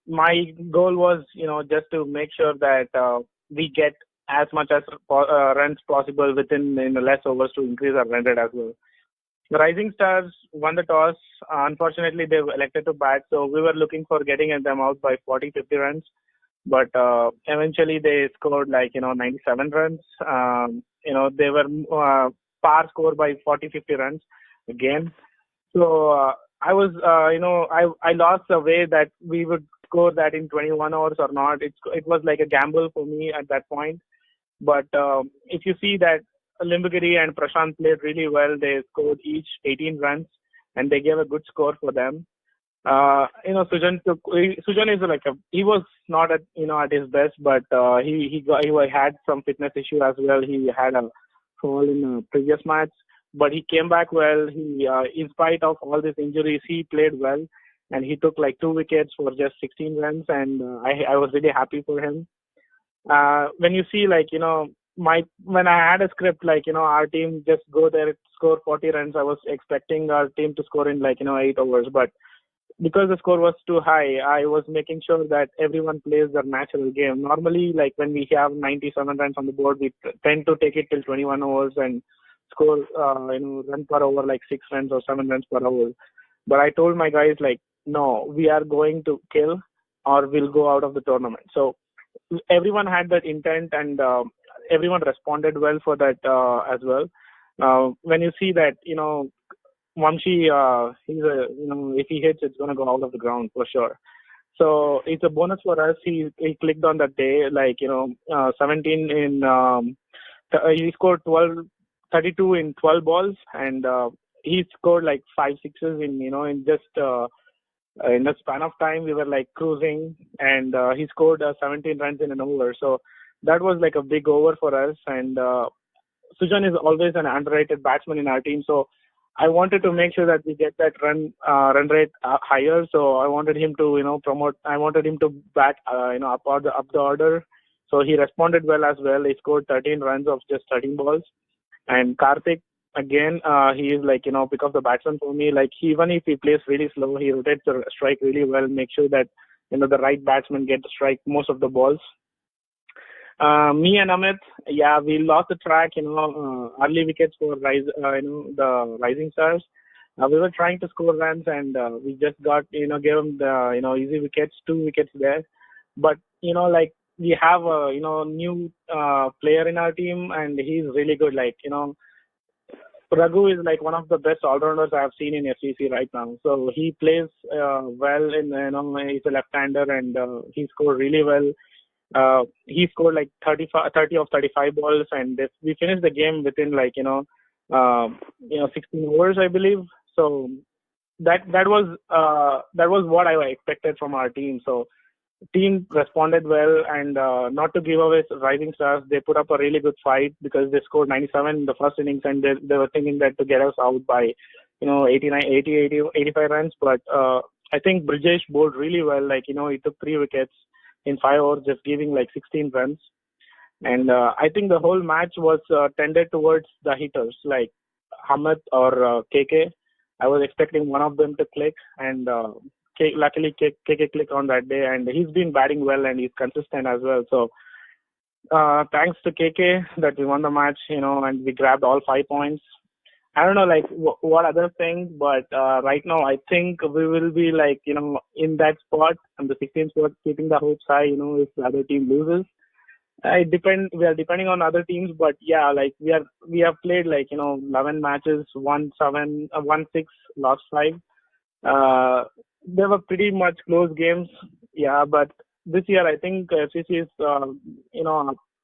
my goal was, just to make sure that we get as much as runs possible within less overs to increase our run rate as well. The Rising Stars won the toss. Unfortunately, they elected to bat, so we were looking for getting them out by 40-50 runs. But eventually they scored 97 runs. They were par score by 40-50 runs again. So I was, I lost the way that we would score that in 21 hours or not. It was like a gamble for me at that point. But if you see that Limbagiri and Prashant played really well. They scored each 18 runs, and they gave a good score for them. Sujan is he was not at his best, but he had some fitness issue as well. He had a fall in a previous match, but he came back well. He in spite of all these injuries, he played well, and he took like 2 wickets for just 16 runs, and I was really happy for him. When you see when I had a script our team just go there, score 40 runs, I was expecting our team to score in 8 overs, but because the score was too high, I was making sure that everyone plays their natural game. Normally, when we have 97 runs on the board, we tend to take it till 21 overs and score, run per over 6 runs or 7 runs per over. But I told my guys, no, we are going to kill or we'll go out of the tournament. So everyone had that intent, and everyone responded well for that as well. When you see that, Vamshi, if he hits, it's going to go out of the ground for sure. So it's a bonus for us. He clicked on that day, 17 in, he scored 32 in 12 balls, and he scored 5 sixes in just in the span of time. We were cruising, and he scored 17 runs in an over. So that was a big over for us. And Sujan is always an underrated batsman in our team, so I wanted to make sure that we get that run rate higher. So I wanted him to promote. I wanted him to bat up the order. So he responded well as well. He scored 13 runs of just 13 balls. And Karthik, again, he is pick up the batsman for me. Even if he plays really slow, he rotates the strike really well. Make sure that the right batsman get to strike most of the balls. Me and Amit, we lost the track, early wickets for the Rising Stars. We were trying to score runs, and we just got, gave them the, easy wickets, 2 wickets there. But, we have a, new player in our team, and he's really good. Raghu is one of the best all-rounders I have seen in FCC right now. So he plays well in, he's a left-hander, and he scored really well. He scored 30 of 35 balls, and we finished the game within 16 overs, I believe. So that was what I expected from our team. So team responded well, and not to give away Rising Stars, they put up a really good fight because they scored 97 in the first innings, and they were thinking that to get us out by 89, 80, 85 runs. But I think Brijesh bowled really well. He took 3 wickets in 5 overs, just giving 16 runs. And I think the whole match was tended towards the hitters, like Hamid or KK. I was expecting one of them to click, and luckily KK clicked on that day, and he's been batting well, and he's consistent as well. So thanks to KK that we won the match, and we grabbed all 5 points. I don't know what other things, but right now I think we will be in that spot, and the 16th spot, keeping the hopes high, if the other team loses. We are depending on other teams, but we have played 11 matches, won 6, lost 5. They were pretty much close games, but this year I think FCC is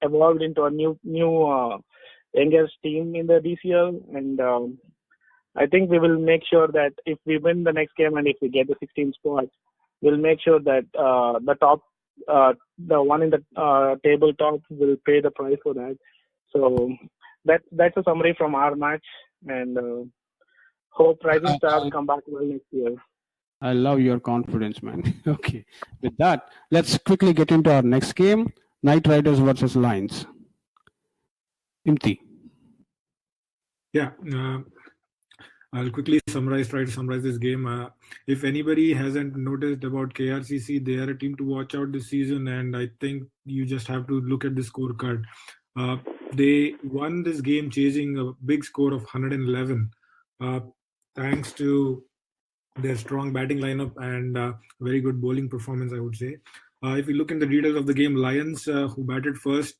evolved into a new youngest team in the DCL, and I think we will make sure that if we win the next game and if we get the 16th spot, we'll make sure that the top, the one in the tabletop will pay the price for that. So that's a summary from our match, and hope Rising Stars come back well next year. I love your confidence, man. Okay, with that, let's quickly get into our next game: Knight Riders versus Lions. Imthi. Yeah, I'll quickly try to summarize this game. If anybody hasn't noticed about KRCC, they are a team to watch out this season, and I think you just have to look at the scorecard. They won this game chasing a big score of 111, thanks to their strong batting lineup and very good bowling performance, I would say. If you look in the details of the game, Lions, who batted first,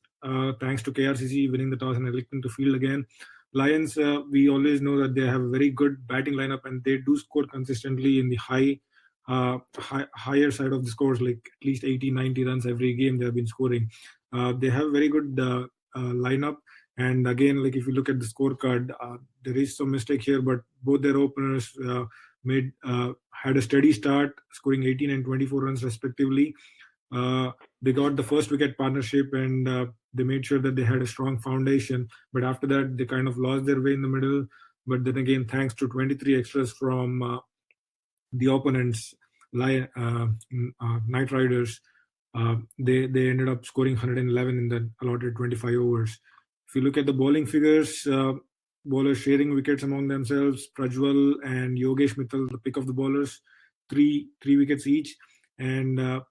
thanks to KRCC winning the toss and electing to field again. Lions, we always know that they have a very good batting lineup, and they do score consistently in the higher side of the scores, like at least 80, 90 runs every game they have been scoring. They have very good lineup, And again, like if you look at the scorecard, there is some mistake here, but both their openers had a steady start, scoring 18 and 24 runs respectively. They got the first wicket partnership, and they made sure that they had a strong foundation. But after that, they kind of lost their way in the middle. But then again, thanks to 23 extras from the opponents, Night Riders, they ended up scoring 111 in the allotted 25 overs. If you look at the bowling figures, bowlers sharing wickets among themselves, Prajwal and Yogesh Mittal, the pick of the bowlers, three wickets each. And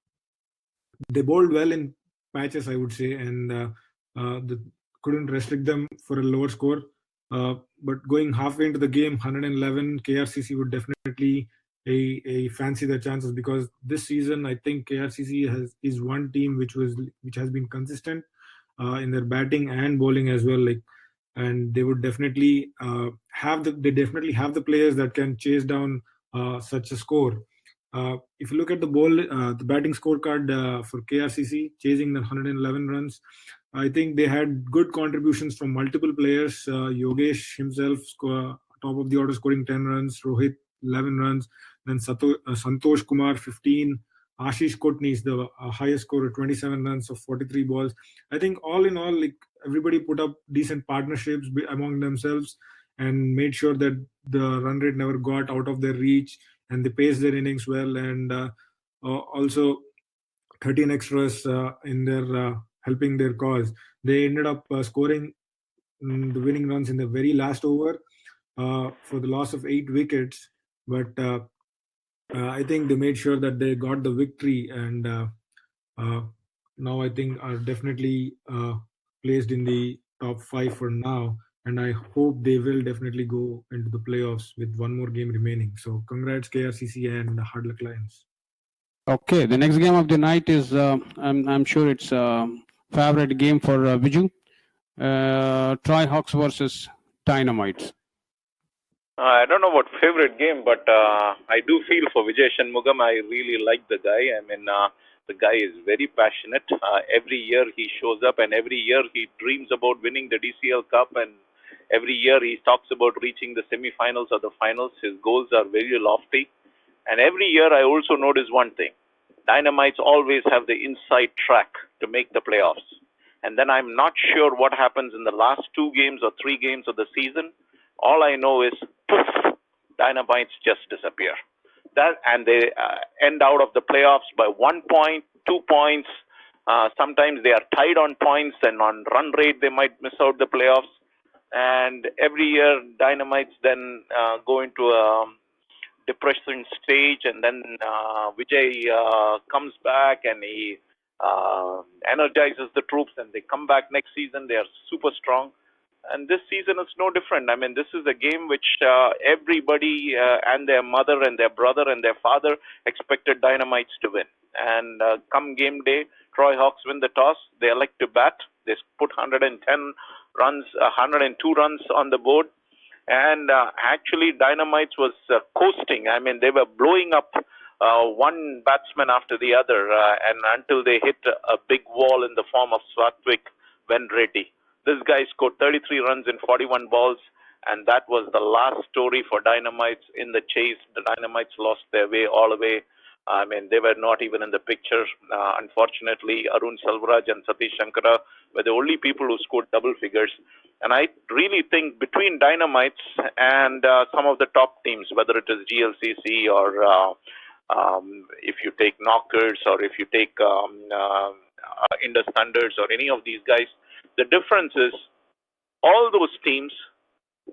they bowled well in patches, I would say, and couldn't restrict them for a lower score. But going halfway into the game, 111, KRCC would definitely a fancy their chances, because this season I think KRCC is one team which has been consistent in their batting and bowling as well. And they would definitely have the players that can chase down such a score. If you look at the batting scorecard for KRCC, chasing the 111 runs, I think they had good contributions from multiple players. Yogesh himself, top of the order, scoring 10 runs. Rohit, 11 runs. Then Santosh Kumar, 15. Ashish Kotni is the highest scorer, 27 runs of 43 balls. I think all in all, everybody put up decent partnerships among themselves and made sure that the run rate never got out of their reach, and they paced their innings well. And also 13 extras in their helping their cause. They ended up scoring the winning runs in the very last over for the loss of 8 wickets. But I think they made sure that they got the victory, and now I think are definitely placed in the top 5 for now. And I hope they will definitely go into the playoffs with one more game remaining. So congrats KRCC and hard luck Lions. Okay, the next game of the night is I'm sure it's favorite game for Viju. Tri-Hawks versus Dynamites. I don't know what favorite game, but I do feel for Vijay Shanmugam. I really like the guy. I mean, the guy is very passionate. Every year he shows up, and every year he dreams about winning the DCL Cup, and every year he talks about reaching the semi-finals or the finals. His goals are very lofty. And every year I also notice one thing. Dynamites always have the inside track to make the playoffs. And then I'm not sure what happens in the last 2 games or 3 games of the season. All I know is, poof, Dynamites just disappear. And they end out of the playoffs by 1 point, 2 points. Sometimes they are tied on points, and on run rate they might miss out the playoffs. And every year Dynamites then go into a depressing stage, and then Vijay comes back and he energizes the troops, and they come back next season. They are super strong. And this season is no different. I mean, this is a game which everybody and their mother and their brother and their father expected Dynamites to win. And come game day, Troy Hawks win the toss. They elect to bat. They put 110 runs, 102 runs on the board. And actually, Dynamites was coasting. I mean, they were blowing up one batsman after the other, and until they hit a big wall in the form of Swatvik Venreddy. This guy scored 33 runs in 41 balls, and that was the last story for Dynamites in the chase. The Dynamites lost their way all the way. I mean, they were not even in the picture. Unfortunately, Arun Selvaraj and Satish Shankara were the only people who scored double figures. And I really think between Dynamites and some of the top teams, whether it is GLCC or if you take Knockers or if you take Indus Thunders or any of these guys, the difference is all those teams,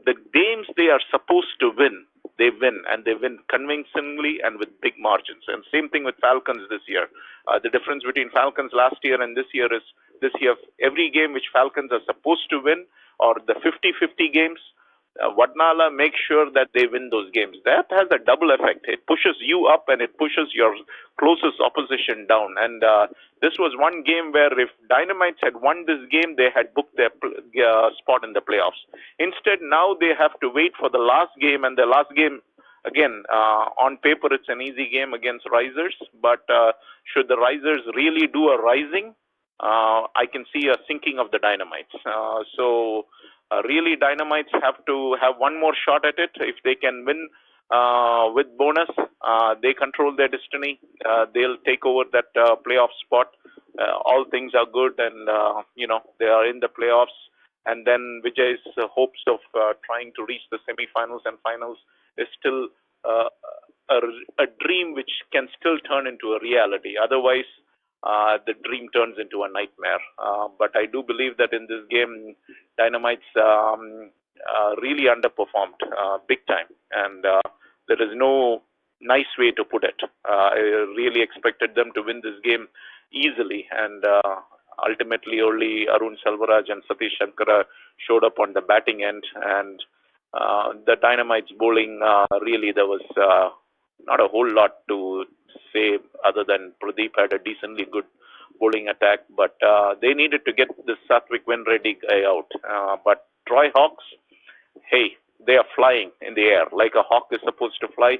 the games they are supposed to win, they win, and they win convincingly and with big margins. And same thing with Falcons this year. The difference between Falcons last year and this year is every game which Falcons are supposed to win, or the 50-50 games, Vadnala makes sure that they win those games. That has a double effect. It pushes you up and it pushes your closest opposition down. And this was one game where if Dynamites had won this game, they had booked their spot in the playoffs. Instead, now they have to wait for the last game, and the last game, again, on paper, it's an easy game against Risers. But should the Risers really do a rising, I can see a sinking of the Dynamites. So really, Dynamites have to have one more shot at it. If they can win with bonus, they control their destiny. They'll take over that playoff spot. All things are good, and they are in the playoffs. And then Vijay's hopes of trying to reach the semifinals and finals is still a dream which can still turn into a reality. Otherwise, the dream turns into a nightmare. But I do believe that in this game, Dynamites really underperformed big time, and there is no nice way to put it. I really expected them to win this game easily, and ultimately only Arun Selvaraj and Satish Shankara showed up on the batting end, and the Dynamites bowling, really there was not a whole lot to say other than Pradeep had a decently good bowling attack, but they needed to get this Satvik Reddy guy out. But Troy Hawks, hey, they are flying in the air like a hawk is supposed to fly.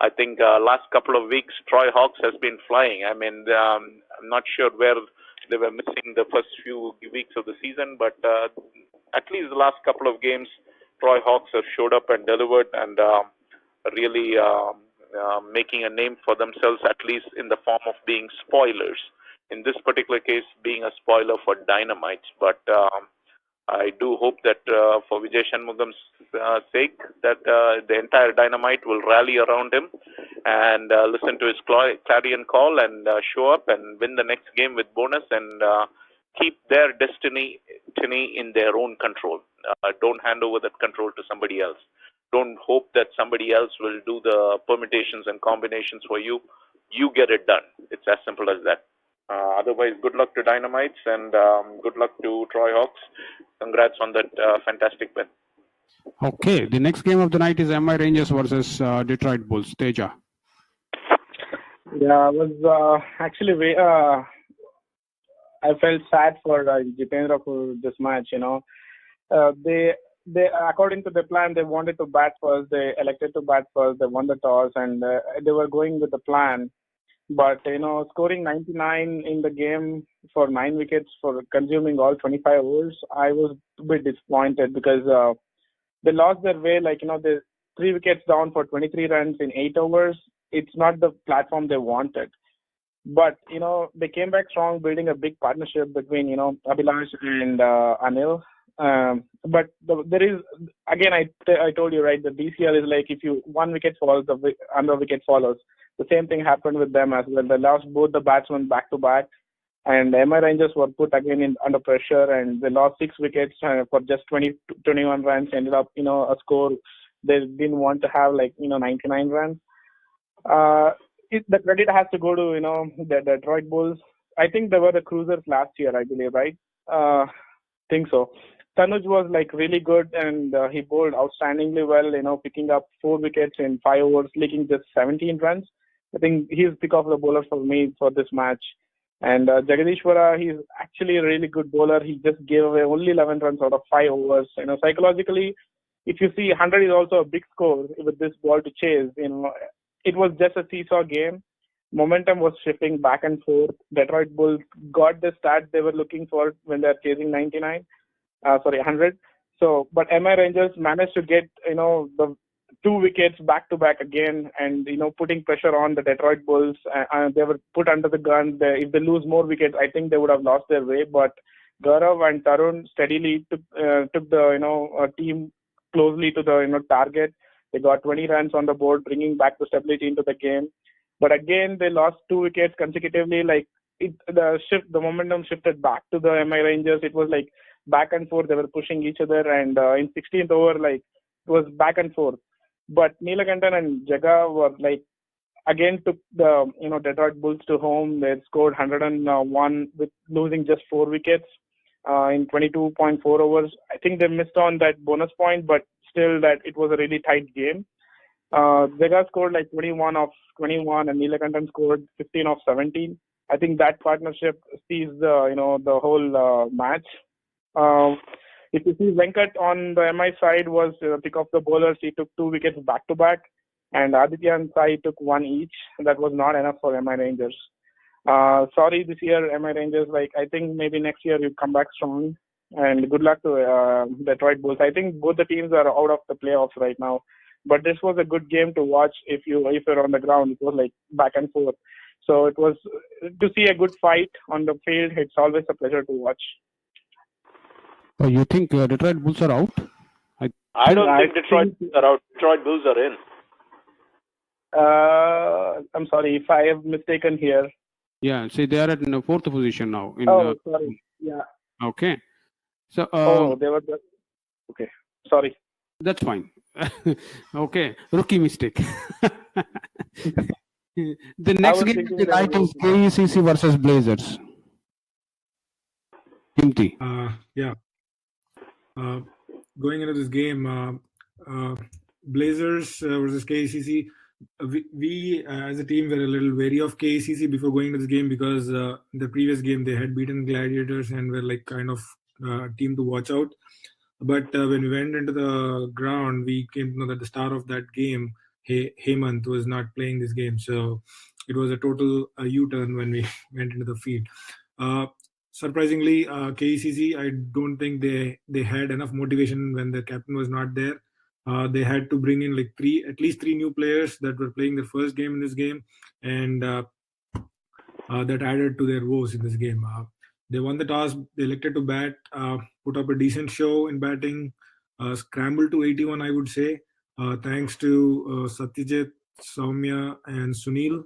I think last couple of weeks, Troy Hawks has been flying. I mean, I'm not sure where they were missing the first few weeks of the season, but at least the last couple of games, Troy Hawks have showed up and delivered, and really making a name for themselves, at least in the form of being spoilers. In this particular case, being a spoiler for Dynamites. But I do hope that for Vijay Shanmugam's sake, that the entire Dynamite will rally around him and listen to his clarion call and show up and win the next game with bonus and keep their destiny in their own control. Don't hand over that control to somebody else. Don't hope that somebody else will do the permutations and combinations for you. You get it done. It's as simple as that. Otherwise, good luck to Dynamites and good luck to Troy Hawks. Congrats on that fantastic win. Okay, the next game of the night is MI Rangers versus Detroit Bulls. Teja. Yeah, I was actually I felt sad for Jitendra for this match. They according to the plan, they wanted to bat first. They elected to bat first. They won the toss, and they were going with the plan. But scoring 99 in the game for 9 wickets for consuming all 25 overs, I was a bit disappointed because they lost their way. They 3 wickets down for 23 runs in 8 overs. It's not the platform they wanted. But they came back strong, building a big partnership between Abhilash and Anil. But there is, again, I told you, right, the DCL is like if you 1 wicket falls, the other wicket follows. The same thing happened with them as well. They lost both the batsmen back to back, and MI Rangers were put again under pressure, and they lost 6 wickets for just 21 runs. Ended up a score they didn't want to have 99 runs. The credit has to go to the Detroit Bulls. I think they were the cruisers last year, I believe, right? Think so. Tanuj was really good, and he bowled outstandingly well, picking up 4 wickets in 5 overs, leaking just 17 runs. I think he's pick of the bowler for me for this match. And Jagadishwara, he's actually a really good bowler. He just gave away only 11 runs out of 5 overs. Psychologically, if you see 100 is also a big score with this ball to chase. It was just a seesaw game. Momentum was shifting back and forth. Detroit Bulls got the start they were looking for when they're chasing 100. So, but MI Rangers managed to get, the 2 wickets back to back again and, putting pressure on the Detroit Bulls. They were put under the gun. If they lose more wickets, I think they would have lost their way. But Gaurav and Tarun steadily took the, team closely to the, target. They got 20 runs on the board, bringing back the stability into the game. But again, they lost 2 wickets consecutively. The momentum shifted back to the MI Rangers. It was back and forth. They were pushing each other, and in 16th over, it was back and forth. But Neelakantan and Jagan were again took the Detroit Bulls to home. They scored 101 with losing just 4 wickets in 22.4 overs. I think they missed on that bonus point, but still that it was a really tight game. Jagan scored 21 of 21, and Neelakantan scored 15 of 17. I think that partnership sees the whole match. If you see Venkat on the MI side was pick of the bowlers. He took 2 wickets back to back, and Aditya and Sai took 1 each. That was not enough for MI Rangers. Sorry, this year, MI Rangers. Like, I think maybe next year you come back strong. And good luck to Detroit Bulls. I think both the teams are out of the playoffs right now. But this was a good game to watch if you're on the ground. It was like back and forth. So it was to see a good fight on the field. It's always a pleasure to watch. Oh, you think Detroit Bulls are out? I don't think Detroit are out. Detroit Bulls are in. I'm sorry if I have mistaken here. Yeah, see, they are at the fourth position now. Sorry. Yeah. Okay. So. They were. Okay. Sorry. That's fine. Okay, rookie mistake. The next game tonight is KCC versus Blazers. Imthi. Yeah. Going into this game, Blazers versus KCC. We as a team were a little wary of KCC before going into this game because the previous game they had beaten Gladiators and were like kind of team to watch out. But when we went into the ground, we came to know that the star of that game, Hemant, was not playing this game. So it was a total U-turn when we went into the field. Surprisingly, KCC, I don't think they had enough motivation when the captain was not there. They had to bring in like at least three new players that were playing their first game in this game, and that added to their woes in this game. They won the toss. They elected to bat, put up a decent show in batting, scrambled to 81, I would say, thanks to Satyajit, Soumya, and Sunil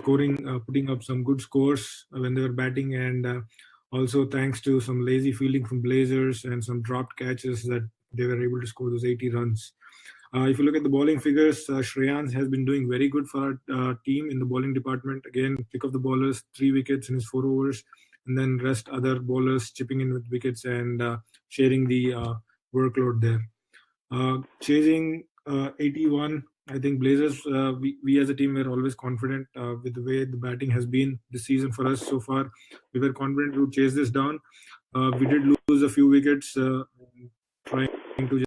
putting up some good scores when they were batting, and also thanks to some lazy fielding from Blazers and some dropped catches that they were able to score those 80 runs. If you look at the bowling figures, Shreyans has been doing very good for our team in the bowling department. Again, pick of the bowlers, 3 wickets in his 4 overs. And then rest other bowlers chipping in with wickets and sharing the workload there. Chasing 81, I think Blazers, we as a team were always confident with the way the batting has been this season for us so far. We were confident to chase this down. We did lose a few wickets trying to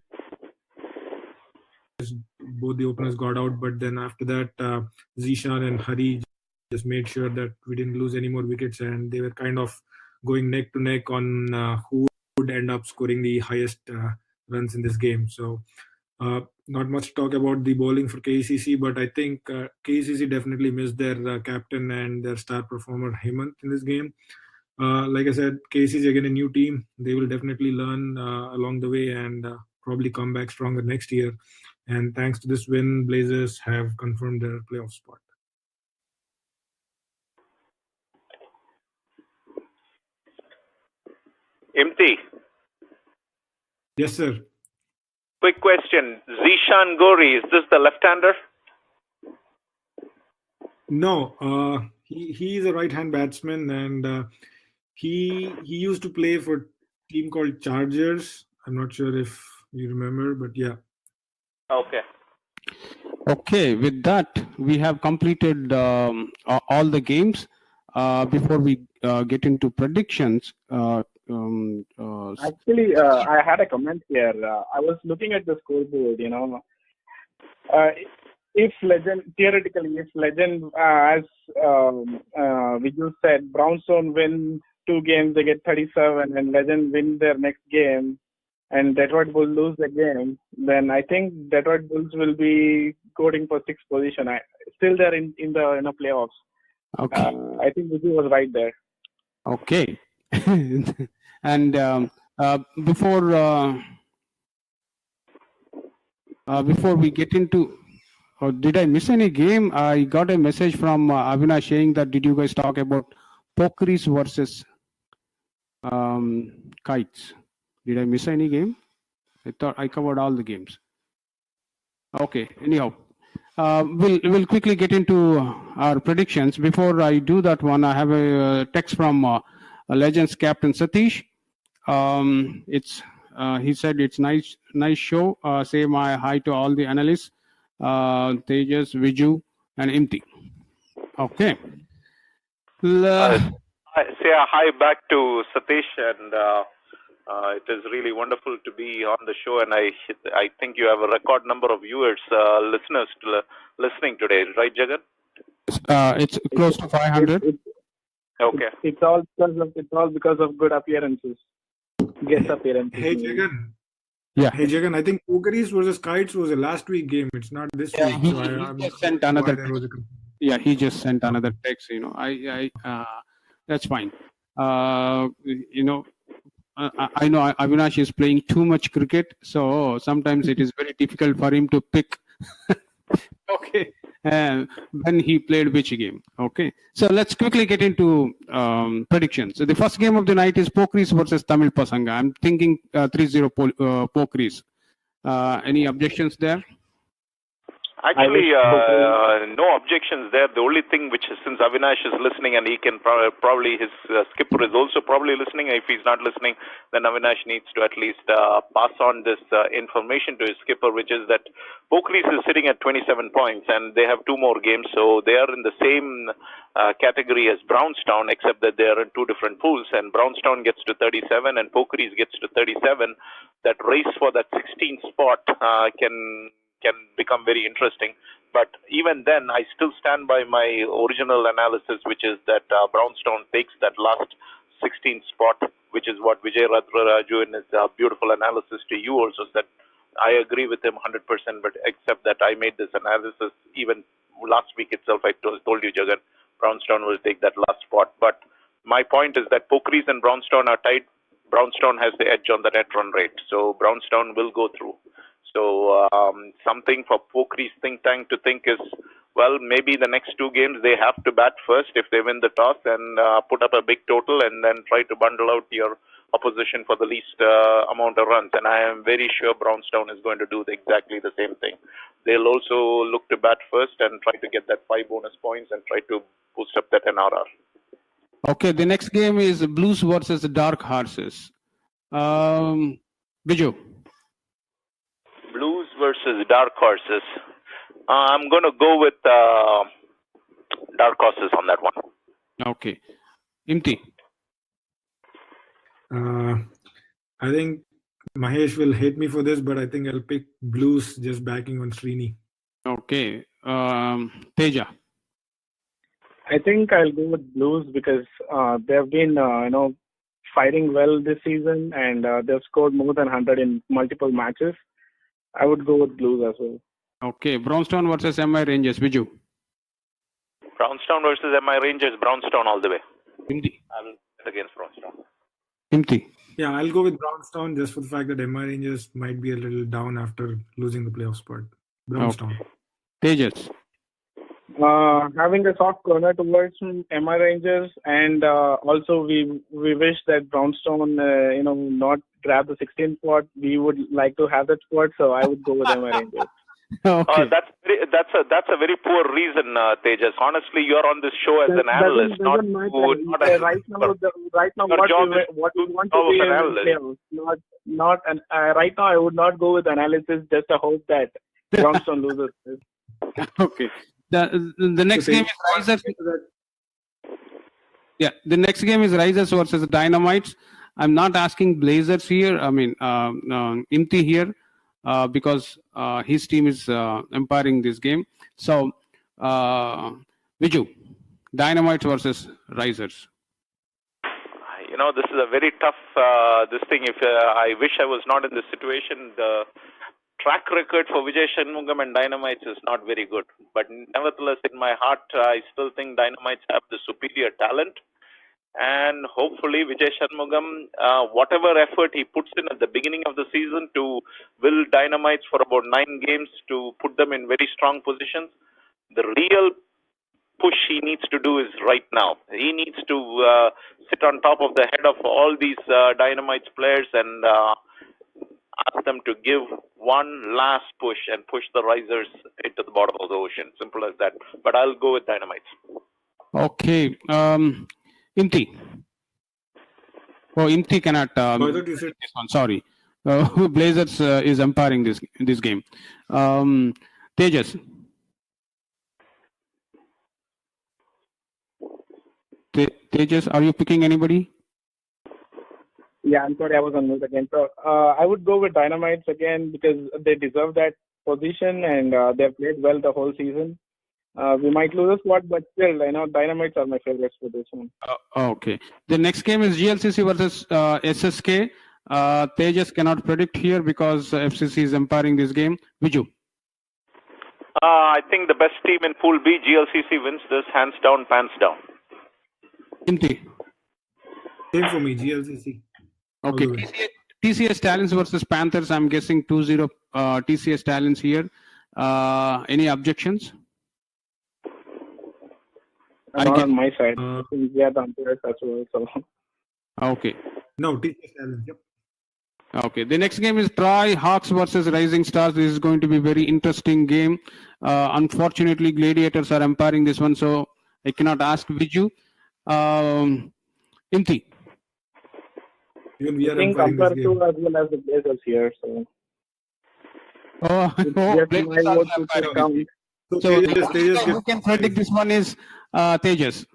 just both the openers got out, but then after that, Zishan and Hari just made sure that we didn't lose any more wickets, and they were kind of going neck to neck on who would end up scoring the highest runs in this game. So not much to talk about the bowling for KCC, but I think KCC definitely missed their captain and their star performer Hemant in this game. Like I said, KCC again a new team. They will definitely learn along the way and probably come back stronger next year. And thanks to this win, Blazers have confirmed their playoff spot. Imthi. Yes, sir. Quick question. Zishan Gori, is this the left-hander? No, he is a right-hand batsman, and he used to play for a team called Chargers. I'm not sure if you remember, but yeah. Okay. Okay, with that, we have completed all the games. Before we get into predictions, Actually, I had a comment here. I was looking at the scoreboard, if theoretically, as Viju said, Brownstone win 2 games, they get 37, and Legend win their next game, and Detroit Bulls lose the game, then I think Detroit Bulls will be going for 6th position. Still they're in the playoffs. Okay. I think Viju was right there. Okay. And before we get into, did I miss any game? I got a message from Avinash saying that did you guys talk about Pokris versus Kites? Did I miss any game? I thought I covered all the games. Okay. Anyhow, we'll quickly get into our predictions. Before I do that one, I have a text from Legends captain Satish. He said it's nice show. Say my hi to all the analysts, Tejas, Viju, and Imthi. Okay. I say a hi back to Satish, and it is really wonderful to be on the show. And I think you have a record number of viewers, listeners listening today, right, Jagan? It's close to 500. Okay. It's all because of good appearances, guest appearances. Hey Jagan. Yeah. Hey Jagan, I think Pokeries versus Kites was a last week game. It's not this week. So I'm just sent another. why there was a Yeah, he just sent another text. That's fine. I know Avinash is playing too much cricket, so sometimes it is very difficult for him to pick. Okay, when he played which game? Okay, so let's quickly get into predictions. So the first game of the night is Pokeries versus Tamil Pasanga. I'm thinking 3-0 Pokeries. Any objections there? Actually, no objections there. The only thing which is, since Avinash is listening and he can probably, his skipper is also probably listening. If he's not listening, then Avinash needs to at least pass on this information to his skipper, which is that Pokeries is sitting at 27 points and they have 2 more games. So they are in the same category as Brownstown, except that they are in 2 different pools. And Brownstown gets to 37 and Pokeries gets to 37. That race for that 16th spot can become very interesting. But even then, I still stand by my original analysis, which is that Brownstone takes that last 16th spot, which is what Vijay Raju in his beautiful analysis to you also said. I agree with him 100%, but except that I made this analysis even last week itself. I told you, Jagan, Brownstone will take that last spot. But my point is that Pokeries and Brownstone are tied. Brownstone has the edge on the net run rate, so Brownstone will go through. So something for Pokeries think tank to think is, well, maybe the next 2 games they have to bat first if they win the toss and put up a big total and then try to bundle out your opposition for the least amount of runs. And I am very sure Brownstone is going to do exactly the same thing. They'll also look to bat first and try to get that 5 bonus points and try to boost up that NRR. Okay, the next game is Blues versus Dark Horses. Viju. Blues versus Dark Horses. I'm going to go with Dark Horses on that one. Okay. Imthi. I think Mahesh will hate me for this, but I think I'll pick Blues just backing on Srini. Okay. Teja. I think I'll go with Blues because they've been, fighting well this season and they've scored more than 100 in multiple matches. I would go with Blues as well. Okay. Brownstone versus MI Rangers. Viju. Brownstone versus MI Rangers. Brownstone all the way. Imthi. I'll bet against Brownstone. Imthi. Yeah, I'll go with Brownstone just for the fact that MI Rangers might be a little down after losing the playoff spot. Brownstone. Okay. Tejas. Having a soft corner towards MI Rangers, and also we wish that Brownstone, not grab the 16th spot. We would like to have that spot, so I would go with MI Rangers. Okay. That's a very poor reason, Tejas. Honestly, you're on this show as an analyst, not as right now what we want to be an analyst. Right now I would not go with analysis just to hope that Brownstone loses. Okay. The next game is Risers. Yeah, the next game is Risers versus Dynamites. I'm not asking Blazers here. I mean, Imthi here. Because his team is umpiring this game. So, Viju, Dynamites versus Risers. This is a very tough this thing. If I wish I was not in this situation, the track record for Vijay Shanmugam and Dynamites is not very good. But nevertheless, in my heart, I still think Dynamites have the superior talent. And hopefully Vijay Shanmugam, whatever effort he puts in at the beginning of the season to will Dynamites for about 9 games to put them in very strong positions, the real push he needs to do is right now. He needs to sit on top of the head of all these Dynamites players and ask them to give one last push and push the Risers into the bottom of the ocean. Simple as that. But I'll go with Dynamites. Okay. Imthi. Oh, Imthi cannot. Sorry. Blazers is umpiring this game. Tejas. Tejas, are you picking anybody? Yeah, I'm sorry, I was on mute again. So I would go with Dynamites again because they deserve that position and they've played well the whole season. We might lose this one, but still, Dynamites are my favorites for this one. Okay. The next game is GLCC versus SSK. Tejas cannot predict here because FCC is umpiring this game. Viju. I think the best team in Pool B, GLCC, wins this hands down, pants down. Imthi. Same for me, GLCC. Okay. TCS Talents versus Panthers. I'm guessing 2-0 TCS Talents here. Any objections? Not on my side. We are the umpires as well. So. Okay. No, TCS Talents. Yep. Okay. The next game is Troy Hawks versus Rising Stars. This is going to be a very interesting game. Unfortunately, Gladiators are umpiring this one, so I cannot ask Viju. Imthi. Even we are I think compared to as well as the Blazers here. So. Blazers are umpiring. So who can predict this one is Tejas.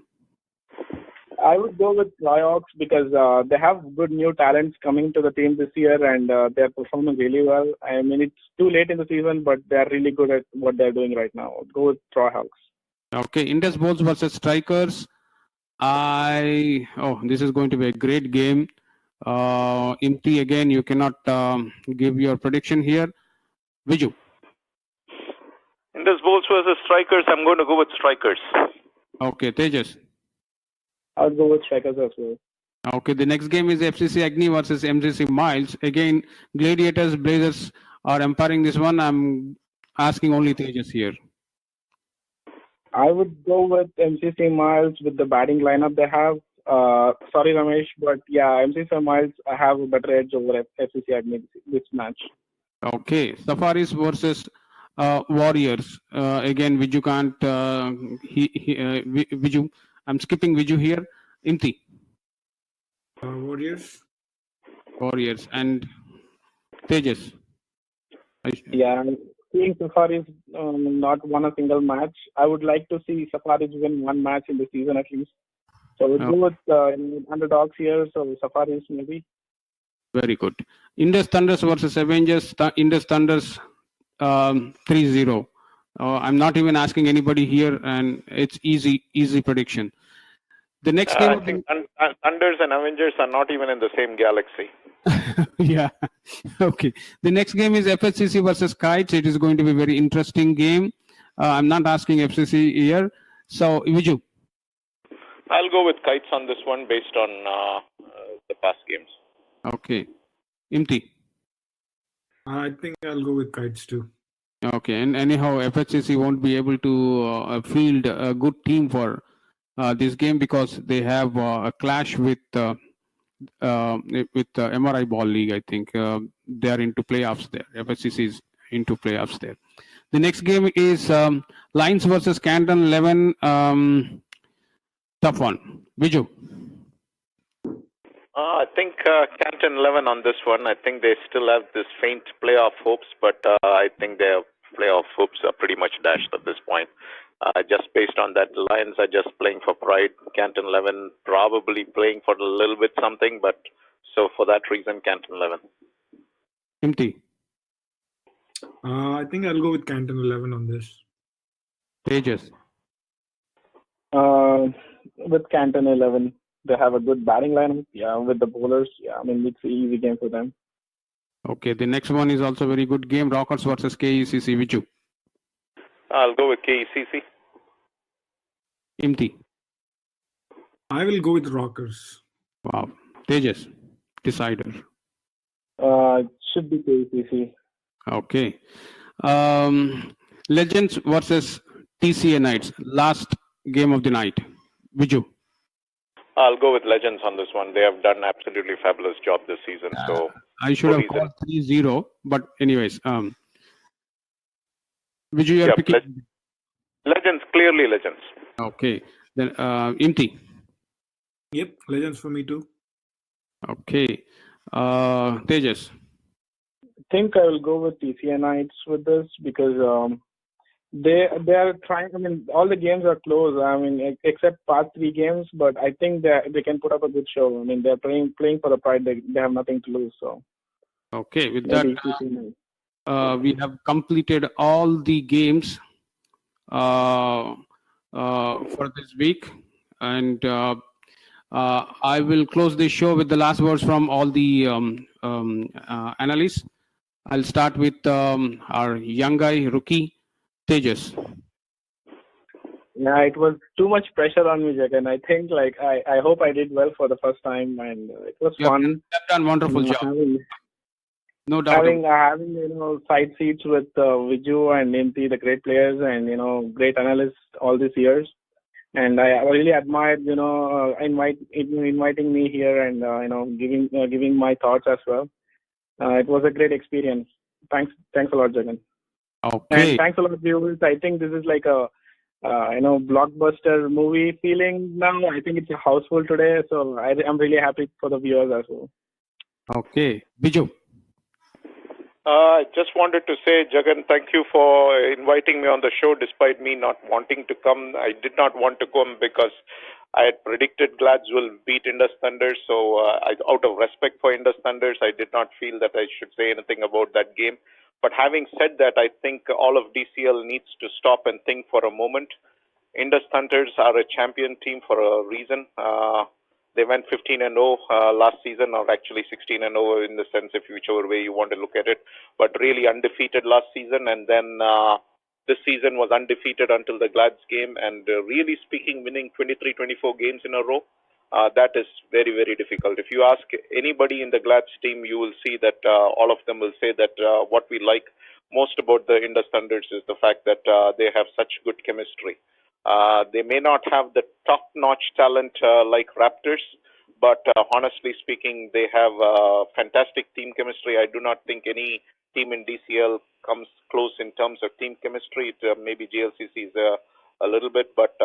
I would go with Troy Hawks because they have good new talents coming to the team this year and they're performing really well. I mean, it's too late in the season, but they're really good at what they're doing right now. I'll go with Troy Hawks. Okay, Indus Bulls versus Strikers. This is going to be a great game. Imthi, again, you cannot give your prediction here. Viju. Indus Bulls versus Strikers. I'm going to go with Strikers. Okay, Tejas. I'll go with Strikers as well. Okay, the next game is FCC Agni versus MCC Miles. Again, Gladiators, Blazers are umpiring this one. I'm asking only Tejas here. I would go with MCC Miles with the batting lineup they have. Sorry, Ramesh, but yeah, MCC Miles have a better edge over FCC Agni this match. Okay, Safaris versus Warriors. Again, Viju can't. Viju. I'm skipping Viju here. Imthi. Warriors. Warriors and Tejas. Yeah, seeing Safaris not won a single match, I would like to see Safaris win one match in the season at least. So we'll go with underdogs here. So Safaris maybe. Very good. Indus Thunders versus Avengers. Indus Thunders 3-0. I'm not even asking anybody here, and it's easy prediction. The next game. I think Thunders and Avengers are not even in the same galaxy. Yeah. Okay. The next game is FCC versus Kites. It is going to be a very interesting game. I'm not asking FCC here. So, Viju. I'll go with Kites on this one based on the past games. Okay. Imthi. I think I'll go with Kites too. Okay. And anyhow, FCC won't be able to field a good team for this game because they have a clash with MRI Ball League. I think they are into playoffs there. FCC is into playoffs there. The next game is Lions versus Canton 11. Tough one. Viju. I think Canton 11 on this one. I think they still have this faint playoff hopes, but I think their playoff hopes are pretty much dashed at this point. Just based on that, the Lions are just playing for pride. Canton 11 probably playing for a little bit something, but so for that reason, Canton 11. Imthi. I think I'll go with Canton 11 on this. Tejas. With Canton 11. They have a good batting lineup. Yeah, with the bowlers. Yeah, I mean, it's an easy game for them. Okay, the next one is also a very good game. Rockers versus KECC. Viju. I'll go with KECC. Imthi. I will go with Rockers. Wow. Tejas. Decider. Should be KECC. Okay. Legends versus TCA Knights. Last game of the night. Viju. I'll go with Legends on this one. They have done absolutely fabulous job this season. So I should have called 3-0, but anyways, Viju, you are picking Legends, clearly Legends. Okay, then Imthi. Yep, Legends for me too. Okay, Tejas. I think I will go with TCA Knights with this because they are trying. I mean, all the games are close. I mean, except past 3 games, but I think they can put up a good show. I mean, they're playing for the pride. They have nothing to lose. So. Okay, with that, we have completed all the games for this week. And I will close this show with the last words from all the analysts. I'll start with our young guy, rookie, Tejas. Yeah, it was too much pressure on me, Jagan. I think I hope I did well for the first time, and it was fun. You've done wonderful job. No doubt. Having side seats with Viju and Imthi, the great players and great analysts all these years. And I really admired inviting me here and giving my thoughts as well. It was a great experience. Thanks a lot, Jagan. Okay. And thanks a lot, viewers. I think this is like a blockbuster movie feeling now. I think it's a houseful today, so I'm really happy for the viewers as well. Okay, Viju. I just wanted to say, Jagan, thank you for inviting me on the show despite me not wanting to come. I did not want to come because I had predicted Glads will beat Indus Thunder, so out of respect for Indus Thunders, I did not feel that I should say anything about that game. But having said that, I think all of DCL needs to stop and think for a moment. Indus Thunders are a champion team for a reason. They went 15-0 last season, or actually 16-0 in the sense, if whichever way you want to look at it, but really undefeated last season. And then this season was undefeated until the Glads game. And really speaking, winning 23-24 games in a row, that is very, very difficult. If you ask anybody in the Glads team, you will see that all of them will say that what we like most about the Indus Thunders is the fact that they have such good chemistry. They may not have the top-notch talent like Raptors, but honestly speaking, they have fantastic team chemistry. I do not think any team in DCL comes close in terms of team chemistry. Maybe GLCC is a little bit, but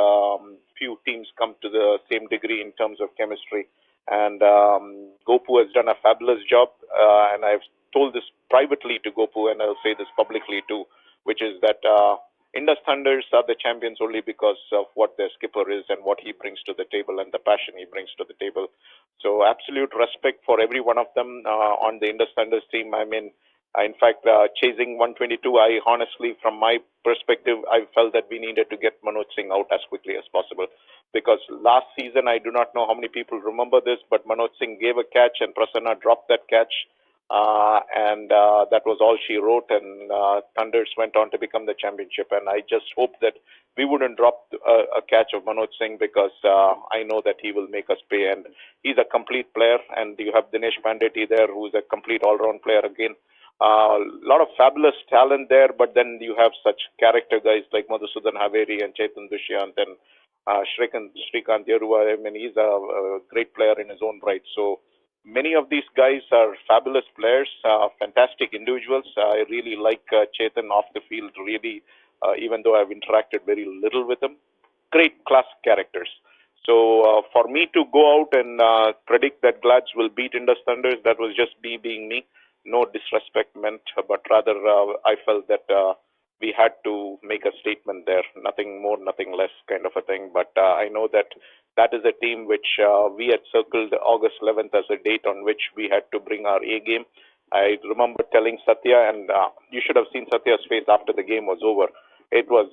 few teams come to the same degree in terms of chemistry. And Gopu has done a fabulous job, and I've told this privately to Gopu, and I'll say this publicly too, which is that Indus Thunders are the champions only because of what their skipper is and what he brings to the table and the passion he brings to the table. So absolute respect for every one of them on the Indus Thunders team. I mean, in fact, chasing 122, I honestly, from my perspective, I felt that we needed to get Manoj Singh out as quickly as possible. Because last season, I do not know how many people remember this, but Manoj Singh gave a catch and Prasanna dropped that catch. And that was all she wrote, and Thunders went on to become the championship. And I just hope that we wouldn't drop a catch of Manoj Singh, because I know that he will make us pay. And he's a complete player, and you have Dinesh Pandeti there, who's a complete all-round player again. A lot of fabulous talent there, but then you have such character guys like Madhusudan Haveri and Chetan Dushyant and Shrikant Yerua. I mean, he's a great player in his own right. So many of these guys are fabulous players, fantastic individuals. I really like Chetan off the field, really, even though I've interacted very little with him. Great class characters. So for me to go out and predict that Glads will beat Indus Thunders, that was just me being me. No disrespect meant, but rather I felt that we had to make a statement there. Nothing more, nothing less kind of a thing. But I know that that is a team which we had circled August 11th as a date on which we had to bring our A game. I remember telling Satya, and you should have seen Satya's face after the game was over. It was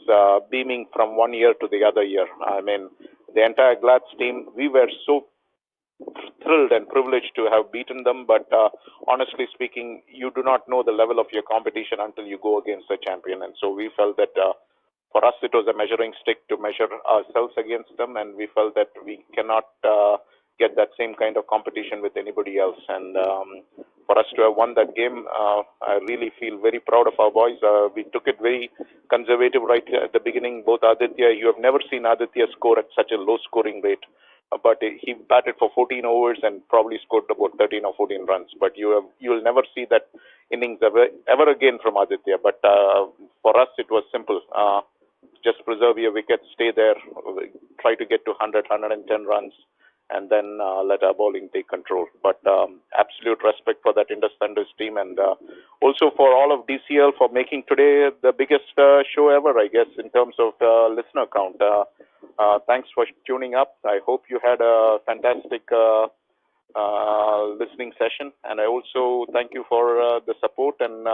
beaming from one year to the other year. I mean, the entire Glads team, we were so thrilled and privileged to have beaten them, but honestly speaking, you do not know the level of your competition until you go against a champion. And so we felt that for us it was a measuring stick to measure ourselves against them, and we felt that we cannot get that same kind of competition with anybody else. And for us to have won that game, I really feel very proud of our boys. We took it very conservative right at the beginning. Both Aditya, you have never seen Aditya score at such a low scoring rate. But he batted for 14 overs and probably scored about 13 or 14 runs. But you will never see that innings ever again from Aditya. But for us, it was simple. Just preserve your wickets, stay there, try to get to 100, 110 runs, and then let our bowling take control. But absolute respect for that Indus Thunders team, and also for all of DCL for making today the biggest show ever, I guess, in terms of listener count. Thanks for tuning up. I hope you had a fantastic listening session, and I also thank you for the support and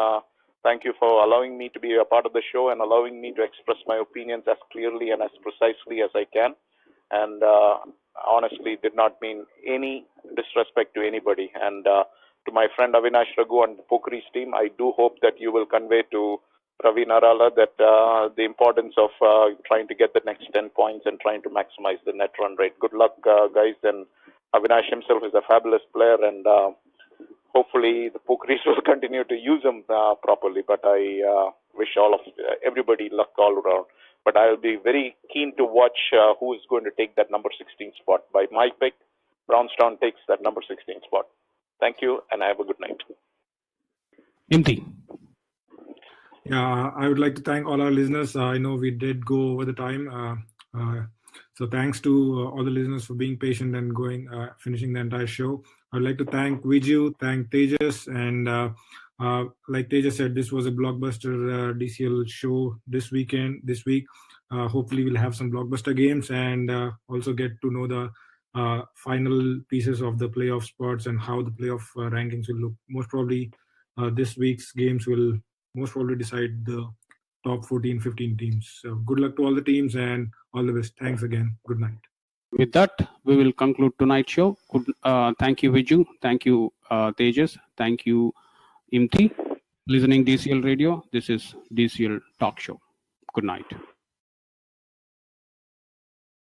Thank you for allowing me to be a part of the show and allowing me to express my opinions as clearly and as precisely as I can. And honestly, did not mean any disrespect to anybody. And to my friend Avinash Raghu and the Pokri's team, I do hope that you will convey to Ravi Narala that the importance of trying to get the next 10 points and trying to maximize the net run rate. Good luck, guys. And Avinash himself is a fabulous player, and hopefully the Pokris will continue to use him properly. But I wish everybody luck all around. But I'll be very keen to watch who is going to take that number 16 spot. By my pick, Brownstown takes that number 16 spot. Thank you, and have a good night. Imthi. Yeah, I would like to thank all our listeners. I know we did go over the time. So thanks to all the listeners for being patient and finishing the entire show. I'd like to thank Viju, thank Tejas, and like Tejas said, this was a blockbuster DCL show this week. Hopefully we'll have some blockbuster games and also get to know the final pieces of the playoff spots and how the playoff rankings will look. Most probably this week's games will most probably decide the top 14, 15 teams. So good luck to all the teams and all the best. Thanks again. Good night. With that, we will conclude tonight's show. Thank you, Viju. Thank you, Tejas. Thank you, Imthi. Listening DCL Radio. This is DCL Talk Show. Good night.